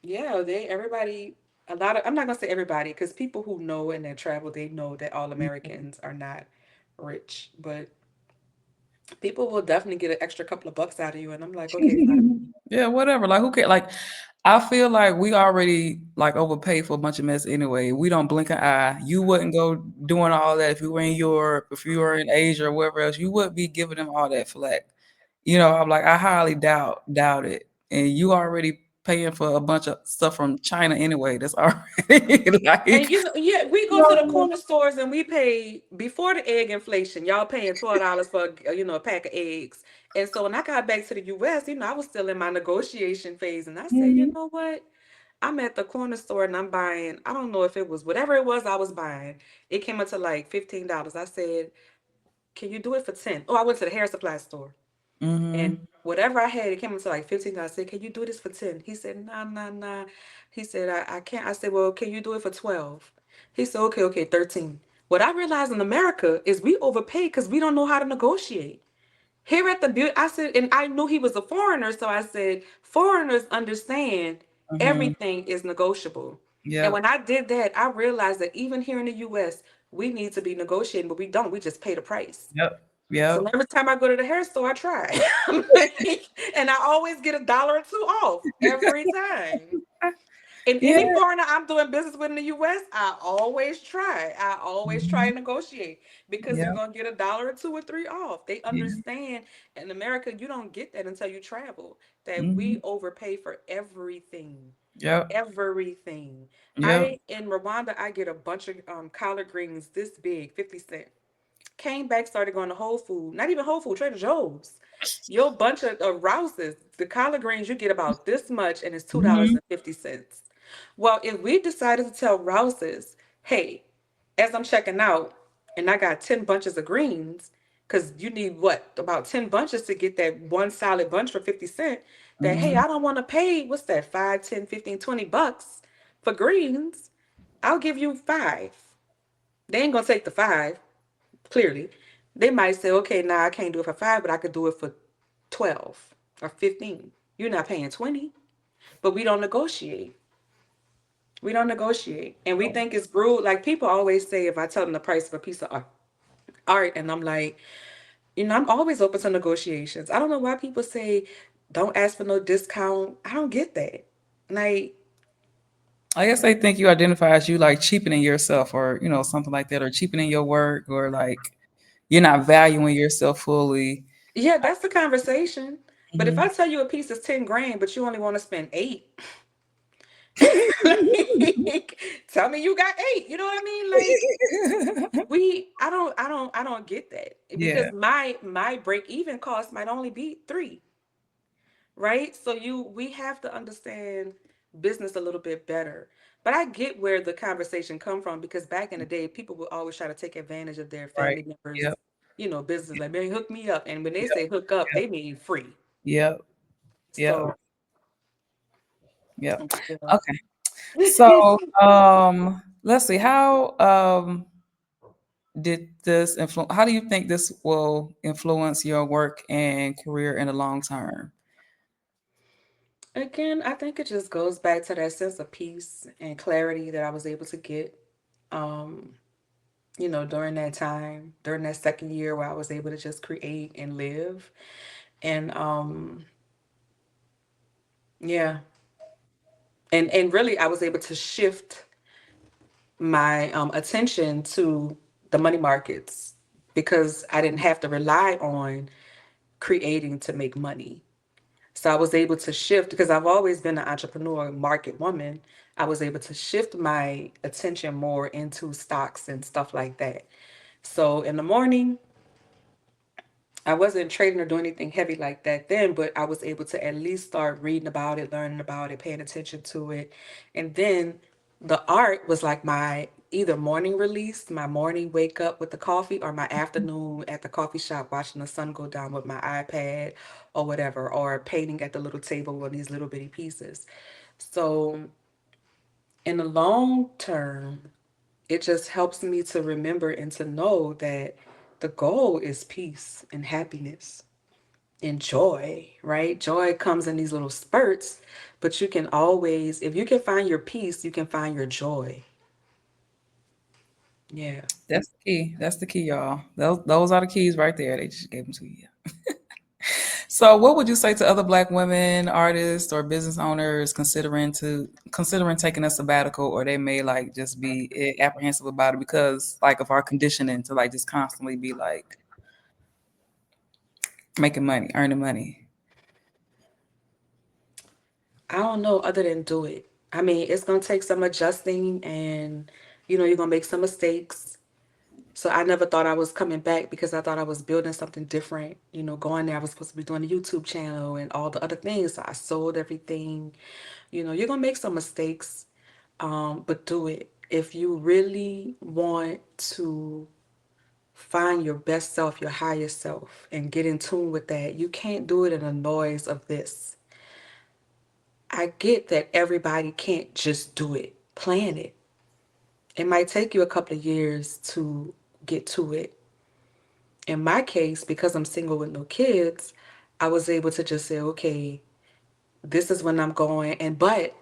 yeah, they everybody a lot of I'm not gonna say everybody because people who know and that travel they know that all Americans are not rich, but people will definitely get an extra couple of bucks out of you, and I'm like, okay, fine. yeah, whatever. Like who cares? Like I feel like we already like overpaid for a bunch of mess anyway. We don't blink an eye. You wouldn't go doing all that if you were in Europe, if you were in Asia or wherever else. You wouldn't be giving them all that flack. I'm like, I highly doubt it. And you already paying for a bunch of stuff from China anyway. That's already And like, yeah, we go to the corner stores and we pay before the egg inflation. Y'all paying $12 for a pack of eggs. And so when I got back to the U.S., I was still in my negotiation phase, and I said, you Mhm, know what? I'm at the corner store and I'm buying, I don't know if it was whatever it was I was buying. It came up to like $15. I said, can you do it for 10? Oh, I went to the hair supply store. And mhm, whatever I had, it came up to like 15. I said, can you do this for 10? He said, nah, nah, nah. He said, I can't. I said, well, can you do it for 12? He said, okay, okay, 13. What I realized in America is we overpay because we don't know how to negotiate. Here at the beauty, I said, and I knew he was a foreigner, so I said, foreigners understand mhm. everything is negotiable. And Yep, when I did that, I realized that even here in the US, we need to be negotiating, but we don't. We just pay the price. yep, So yep. every time I go to the hair store, I try. I'm like, and I always get $1 or 2 off every time. And Yeah, any foreigner I'm doing business with in the US, I always try. I always try mhm, and negotiate because you're yep, gonna get $1 or 2 or 3 off. They yeah, understand in America you don't get that until you travel. That we mhm, overpay for everything. yep, Everything. yep, I in Rwanda I get a bunch of collard greens this big, 50 cents. Came back, started going to Whole Food, not even Whole Food, Trader Joe's. Your bunch of Rouses, the collard greens, you get about this much, and it's mhm, $2.50. Well, if we decided to tell Rouses, hey, as I'm checking out, and I got 10 bunches of greens, because you need what, about 10 bunches to get that one solid bunch for 50 cents, that hey, mhm, I don't want to pay, what's that, 5, 10, 15, $20 for greens. I'll give you five. They ain't gonna take the five clearly. They might say, okay, now I can't do it for five, but I could do it for 12 or 15. You're not paying 20, but we don't negotiate. We don't negotiate. And we think it's rude. Like people always say, if I tell them the price of a piece of art, and I'm like, I'm always open to negotiations. I don't know why people say, don't ask for no discount. I don't get that. Like, I guess they think you identify as you like cheapening yourself or, something like that, or cheapening your work, or like you're not valuing yourself fully. yeah, that's the conversation. But if I Mhm. tell you a piece is 10 grand, but you only want to spend eight, like, tell me you got eight. You know what I mean? Like I don't get that Yeah, because my break even cost might only be three, right? So we have to understand business a little bit better. But I get where the conversation come from because back in the day, people would always try to take advantage of their right. family members, Yep, business like, man, hook me up. And when they yep, say hook up, yep, they mean free. yep, yep, So yep. yeah. Okay. So, let's see. How did this influence? How do you think this will influence your work and career in the long term? Again, I think it just goes back to that sense of peace and clarity that I was able to get, um, during that time, during that second year where I was able to just create and live. And yeah, and really I was able to shift my attention to the money markets because I didn't have to rely on creating to make money. So I was able to shift because I've always been an entrepreneur market woman. I was able to shift my attention more into stocks and stuff like that. So in the morning, I wasn't trading or doing anything heavy like that then, but I was able to at least start reading about it, learning about it, paying attention to it. And then the art was like my either morning release, my morning wake up with the coffee, or my afternoon at the coffee shop watching the sun go down with my iPad or whatever, or painting at the little table on these little bitty pieces. So in the long term, it just helps me to remember and to know that the goal is peace and happiness and joy, right? Joy comes in these little spurts, but you can always, if you can find your peace, you can find your joy. Yeah. That's the key. That's the key, y'all. Those are the keys right there. They just gave them to you. So, what would you say to other Black women, artists, or business owners considering taking a sabbatical, or they may like just be apprehensive about it because like of our conditioning to like just constantly be like making money, earning money. I don't know other than do it. I mean, it's going to take some adjusting and, you're going to make some mistakes. So I never thought I was coming back because I thought I was building something different. Going there, I was supposed to be doing a YouTube channel and all the other things. So I sold everything. You're going to make some mistakes, but do it. If you really want to find your best self, your highest self, and get in tune with that, you can't do it in the noise of this. I get that everybody can't just do it. Plan it. It might take you a couple of years to get to it. In my case, because I'm single with no kids, I was able to just say, okay, this is when I'm going. But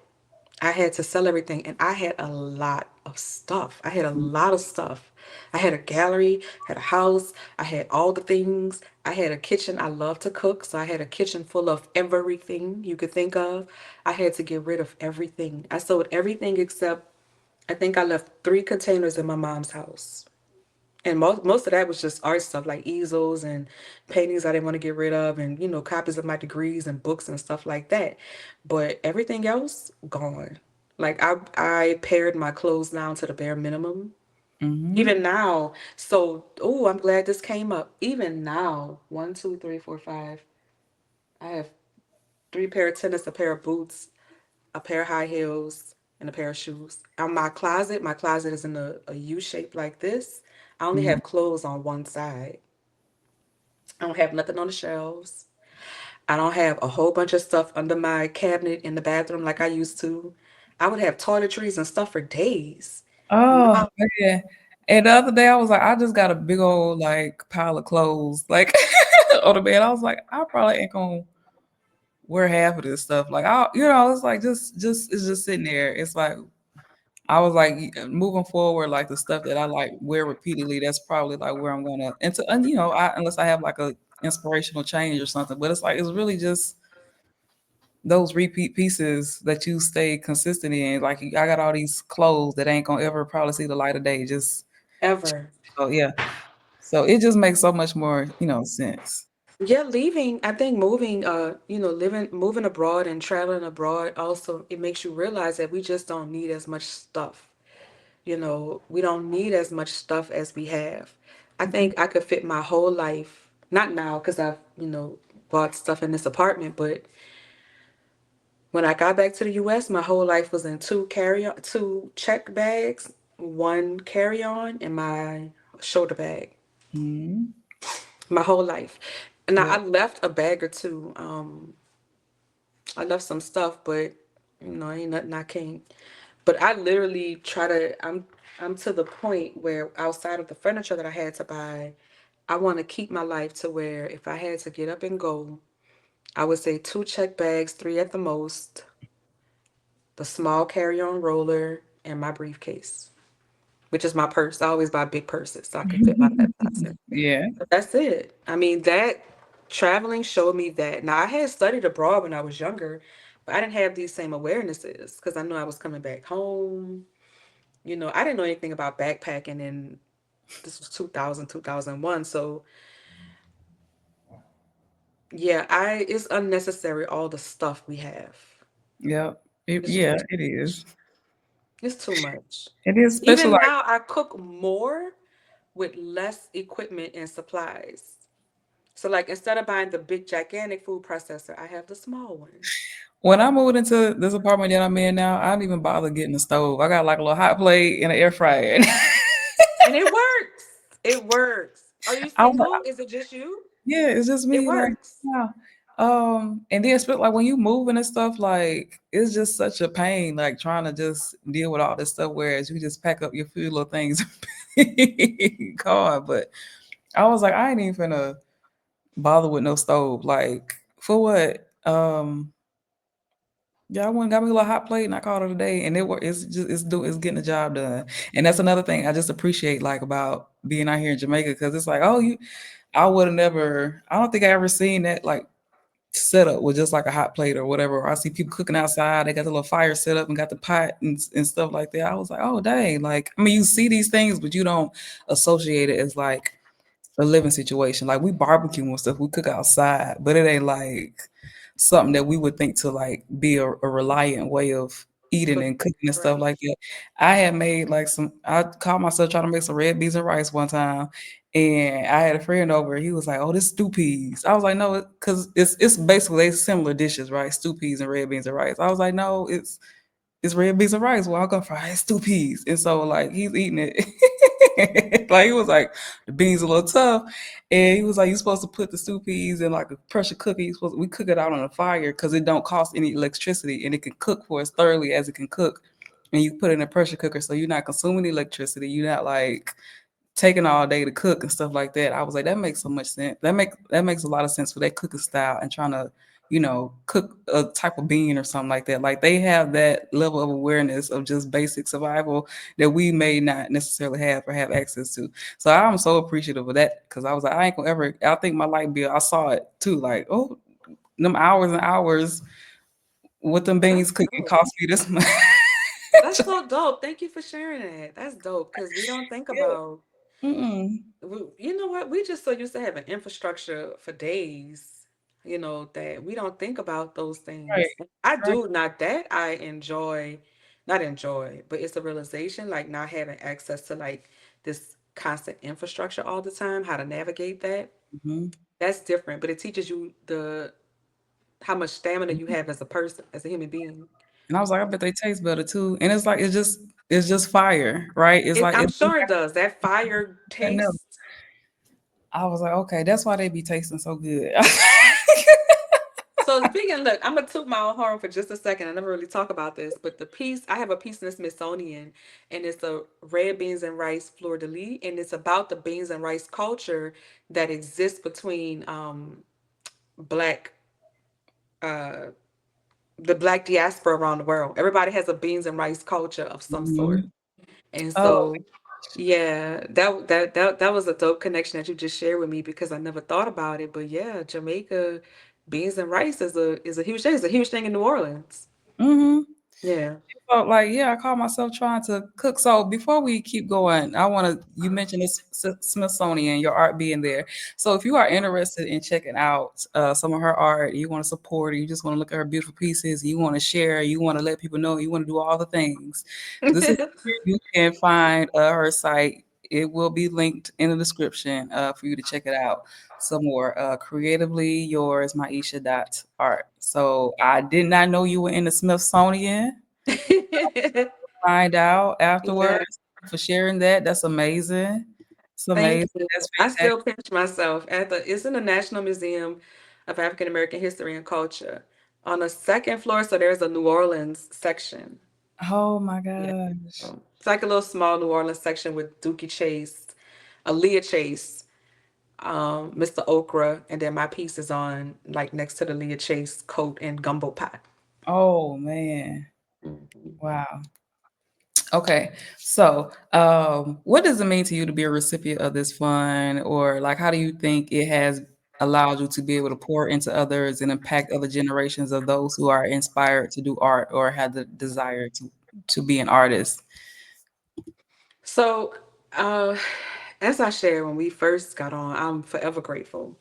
I had to sell everything, and I had a lot of stuff. I had a lot of stuff. I had a gallery, had a house, I had all the things. I had a kitchen. I love to cook, so I had a kitchen full of everything you could think of. I had to get rid of everything. I sold everything except I think I left 3 containers in my mom's house. And most of that was just art stuff like easels and paintings I didn't want to get rid of, and copies of my degrees and books and stuff like that. But everything else gone. Like I pared my clothes down to the bare minimum. Mm-hmm. Even now, so I'm glad this came up. Even now, one, two, three, four, five. I have 3 pair of tennis, a pair of boots, a pair of high heels, and a pair of shoes. My closet is in a U shape like this. I only Mm-hmm. have clothes on one side. I don't have nothing on the shelves. I don't have a whole bunch of stuff under my cabinet in the bathroom like I used to. I would have toiletries and stuff for days. Oh, Now, yeah. And the other day I was like, I just got a big old like pile of clothes like on the bed. I was like, I probably ain't gonna wear half of this stuff. Like it's like just it's just sitting there. It's like I was like moving forward, like the stuff that I like wear repeatedly, that's probably like where I'm gonna and unless I have like a inspirational change or something. But it's like it's really just those repeat pieces that you stay consistent in. Like I got all these clothes that ain't gonna ever probably see the light of day. Just ever. so yeah. So it just makes so much more, sense. Yeah, leaving, I think moving, moving abroad and traveling abroad also, it makes you realize that we just don't need as much stuff. We don't need as much stuff as we have. I Mhm. think I could fit my whole life, not now because I've, bought stuff in this apartment, but when I got back to the US, my whole life was in 2 check bags, 1 carry-on, and my shoulder bag. Mhm. My whole life. And now I Yep. left a bag or two. I left some stuff, but ain't nothing I can't. But I literally try to. I'm to the point where outside of the furniture that I had to buy, I want to keep my life to where if I had to get up and go, I would say two check bags, three at the most, the small carry-on roller, and my briefcase, which is my purse. I always buy big purses so I can fit my laptops in. Yeah. But that's it. I mean, that traveling showed me that. Now, I had studied abroad when I was younger, but I didn't have these same awarenesses because I knew I was coming back home. You know, I didn't know anything about backpacking, and this was 2000, 2001. So, yeah, it's unnecessary all the stuff we have. Yep. It's just Yeah, too it much. is. It's too much. It is, especially Even like now, I cook more with less equipment and supplies. So, like, instead of buying the big, gigantic food processor, I have the small one. when I moved into this apartment that I'm in now, I don't even bother getting a stove. I got like a little hot plate and an air fryer. And it works. It works. Are you I was like, single? Is it just you? yeah, it's just It me. Like, works. yeah. And then like when you moving and stuff, like it's just such a pain, like trying to just deal with all this stuff. Whereas you just pack up your few little things, car. But I was like, I ain't even finna bother with no stove. Like for what? Yeah, I went and got me a little hot plate and I called it a day, and it's getting the job done. And that's another thing I just appreciate like about being out here in Jamaica because it's like, oh, I would have never. I don't think I ever seen that like setup with just like a hot plate or whatever. Or I see people cooking outside. They got the little fire set up and got the pot and stuff like that. I was like, oh dang! Like I mean, you see these things, but you don't associate it as like a living situation. Like we barbecue and stuff, we cook outside, but it ain't like something that we would think to like be a reliant way of eating Cook. and cooking and stuff Right. like that. I had made like I caught myself trying to make some red beans and rice one time. And I had a friend over. He was like, "Oh, this stew peas." I was like, "No," because it's basically they similar dishes, right? Stew peas and red beans and rice. I was like, "No, it's red beans and rice. Well, I'm gonna fry it's stew peas." And so like he's eating it. Like he was like the beans a little tough. And he was like, you're supposed to put the stew peas in like a pressure cooker. We cook it out on a fire because it don't cost any electricity and it can cook for as thoroughly as it can cook. And you put it in a pressure cooker so you're not consuming electricity. You're not like taking all day to cook and stuff like that. I was like, that makes so much sense. That makes a lot of sense for that cooking style and trying to, cook a type of bean or something like that. Like they have that level of awareness of just basic survival that we may not necessarily have or have access to. So I'm so appreciative of that because I was like, I ain't gonna ever. I think my light bill. I saw it too. Like, oh, them hours and hours with them beans That's cooking dope. cost me this much. That's so dope. Thank you for sharing that. That's dope because we don't think Yeah. about, Mm-mm. you know what? We just so used to having infrastructure for days, that we don't think about those Right. things. I Right. do not that I enjoy, not enjoy, but it's a realization like not having access to like this constant infrastructure all the time, how to navigate that. Mhm. That's different, but it teaches you the how much stamina you have as a person, as a human being. And I was like, I bet they taste better too. And it's like it's just fire, right? It's like I'm if you sure it does. That fire have nothing else. taste. I was like, okay, that's why they be tasting so good. So speaking, look, I'm gonna toot my own horn for just a second. I never really talk about this, but the piece I have a piece in the Smithsonian, and it's the red beans and rice fleur de lis, and it's about the beans and rice culture that exists between black uh the black diaspora around the world. Everybody has a beans and rice culture of some sort, Mhm. and Oh, so yeah, that was a dope connection that you just shared with me because I never thought about it. But yeah, Jamaica beans and rice is a huge thing. It's a huge thing in New Orleans. mhm. Yeah. So, like, yeah, I caught myself trying to cook. So before we keep going, you mentioned this Smithsonian, your art being there. So if you are interested in checking out some of her art, you want to support her, you just want to look at her beautiful pieces, you want to share, you want to let people know, you want to do all the things. This is where you can find her site. It will be linked in the description for you to check it out some more. Creatively yours, Myesha.art. So I did not know you were in the Smithsonian. Find out Yeah. afterwards for sharing that. That's amazing. It's Thank amazing. you. That's I fantastic. still pinch myself at it's in the National Museum of African American History and Culture. On the second floor, so there's a New Orleans section. Oh my Yeah. gosh. It's like a little small New Orleans section with Dookie Chase, Aaliyah Chase, Mr. Okra, and then my piece is on like next to the Leah Chase coat and gumbo pot. Oh man. Mhm. Wow. Okay. So, what does it mean to you to be a recipient of this fund, or like, how do you think it has allowed you to be able to pour into others and impact other generations of those who are inspired to do art or have the desire to be an artist? So, uh, as I shared when we first got on, I'm forever grateful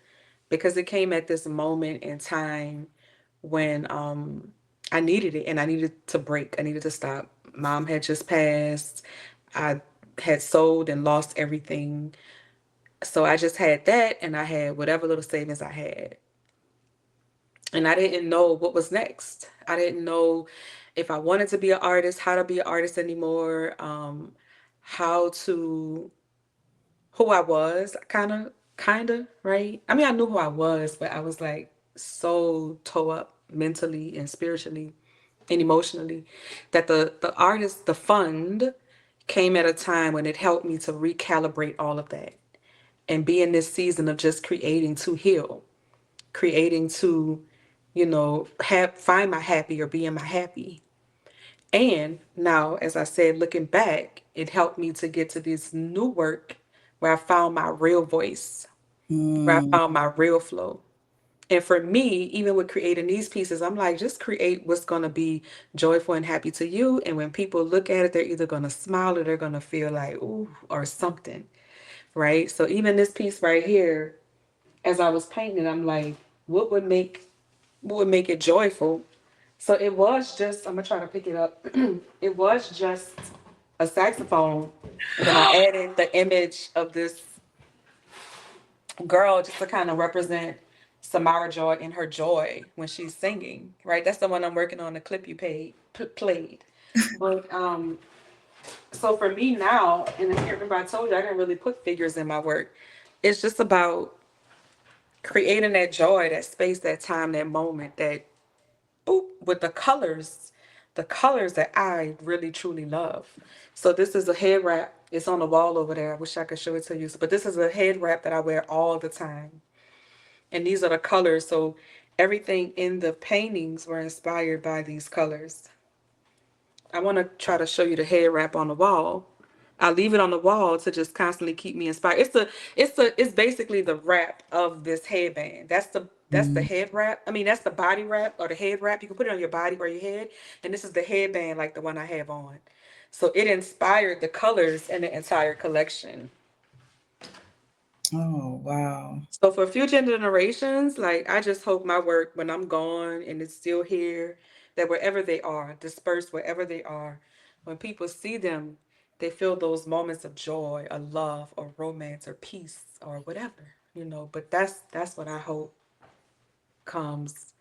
because it came at this moment in time when I needed it and I needed to break. I needed to stop. Mom had just passed. I had sold and lost everything. So I just had that and I had whatever little savings I had. And I didn't know what was next. I didn't know if I wanted to be an artist, how to be an artist anymore, how to who I was, right? I mean, I knew who I was, but I was like so toe up mentally and spiritually and emotionally that the artist, the fund came at a time when it helped me to recalibrate all of that and be in this season of just creating to heal, creating to, have find my happy or be in my happy. And now, as I said, looking back, it helped me to get to this new work where I found my real voice, where I Mm, found my real flow. And for me, even with creating these pieces, I'm like, just create what's going to be joyful and happy to you. And when people look at it, they're either going to smile or they're going to feel like, ooh, or something. Right. So even this piece right here, as I was painting it, I'm like, what would make what would make it joyful? So it was just, I'm gonna try to pick it up. It was just a saxophone. And then I added the image of this girl just to kind of represent Samara Joy in her joy when she's singing, right? That's the one I'm working on, the clip you played. But so for me now, and I can't remember, I told you I didn't really put figures in my work. It's just about creating that joy, that space, that time, that moment, that boop with the colors that I really truly love. So this is a head wrap. It's on the wall over there. I wish I could show it to you. But this is a head wrap that I wear all the time. And these are the colors. So everything in the paintings were inspired by these colors. I want to try to show you the head wrap on the wall. I leave it on the wall to just constantly keep me inspired. It's basically the wrap of this headband. That's the mm. head wrap. I mean, that's the body wrap or the head wrap. You can put it on your body or your head, and this is the headband like the one I have on. So it inspired the colors in the entire collection. Oh wow. So for future generations, like I just hope my work when I'm gone and it's still here, that wherever they are, dispersed wherever they are, when people see them, they feel those moments of joy, or love, or romance, or peace, or whatever. But that's what I hope comes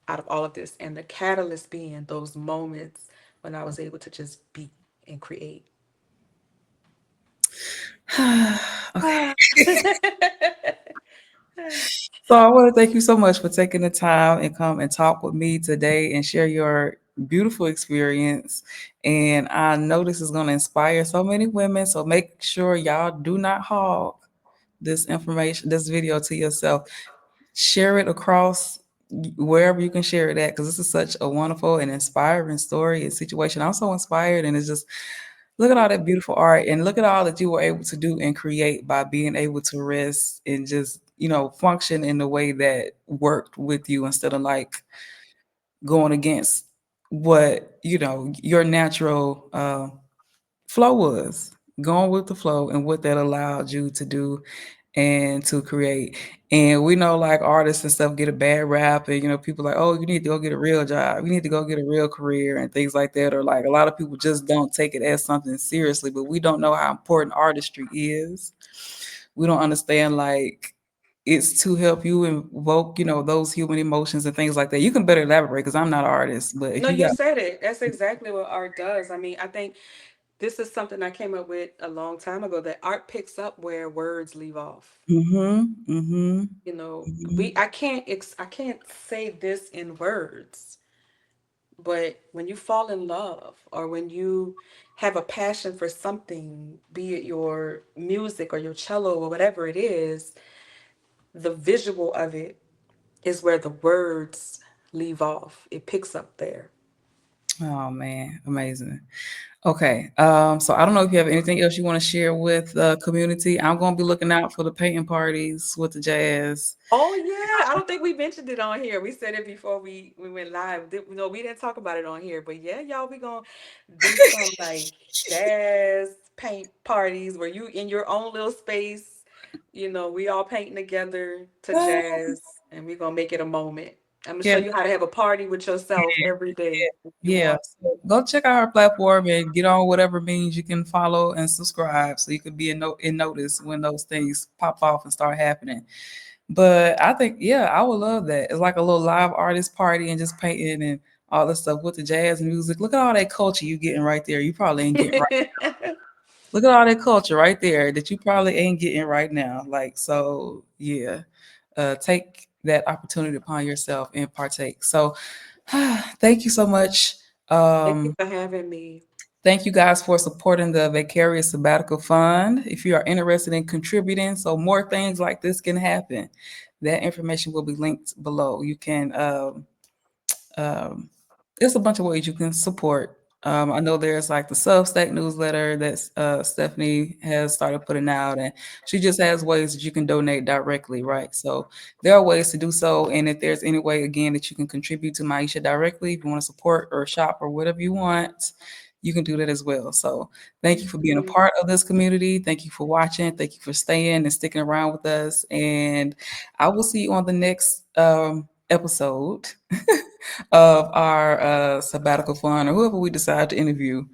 out of all of this, and the catalyst being those moments when I was able to just be and create. Okay. So I want to thank you so much for taking the time and come and talk with me today and share your beautiful experience. And I know this is going to inspire so many women. So make sure y'all do not hog this information, this video to yourself. Share it across wherever you can share it at, because this is such a wonderful and inspiring story and situation. I'm so inspired, and it's just look at all that beautiful art and look at all that you were able to do and create by being able to rest and just, function in the way that worked with you instead of like going against what, your natural flow was. Going with the flow and what that allowed you to do and to create. And we know like artists and stuff get a bad rap and people like, oh, you need to go get a real job. You need to go get a real career and things like that. Or like a lot of people just don't take it as something seriously, but we don't know how important artistry is. We don't understand like it's to help you invoke, those human emotions and things like that. You can better elaborate because I'm not an artist, but if No, you you got said it. That's exactly what art does. I mean, I think this is something I came up with a long time ago, that art picks up where words leave off. mm-hmm, mm-hmm, You know, mm-hmm. I can't say this in words. But when you fall in love or when you have a passion for something, be it your music or your cello or whatever it is, the visual of it is where the words leave off. It picks up there. Oh man, amazing. Okay, so I don't know if you have anything else you want to share with the community. I'm gonna be looking out for the painting parties with the jazz. Oh yeah, I don't think we mentioned it on here. We said it before we went live. No, we didn't talk about it on here. But yeah, y'all, we gonna do some like jazz paint parties where you in your own little space. You know, we all painting together to jazz, and we gonna make it a moment. I'm gonna show Yeah, you how to have a party with yourself every day if you yeah. want. So go check out our platform and get on whatever means you can follow and subscribe, so you can be in notice when those things pop off and start happening. But I think, yeah, I would love that. It's like a little live artist party and just painting and all this stuff with the jazz music. Look at all that culture you getting right there. You probably ain't getting right. Look at all that culture right there that you probably ain't getting right now. Like, so yeah, take that opportunity upon yourself and partake. So thank you so much. Thank you Um, for having me. Thank you guys for supporting the Vicarious Sabbatical Fund. If you are interested in contributing so more things like this can happen, that information will be linked below. You can um, there's a bunch of ways you can support. I know there's like the Substack newsletter that Stephanie has started putting out, and she just has ways that you can donate directly, right? So there are ways to do so, and if there's any way again that you can contribute to Myesha directly, if you want to support or shop or whatever you want, you can do that as well. So thank you for being a Mhm. part of this community. Thank you for watching. Thank you for staying and sticking around with us. And I will see you on the next episode of our sabbatical fund or whoever we decide to interview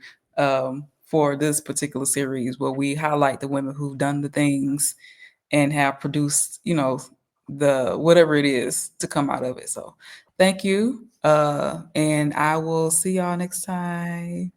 for this particular series where we highlight the women who've done the things and have produced, the whatever it is to come out of it. So thank you. And I will see y'all next time.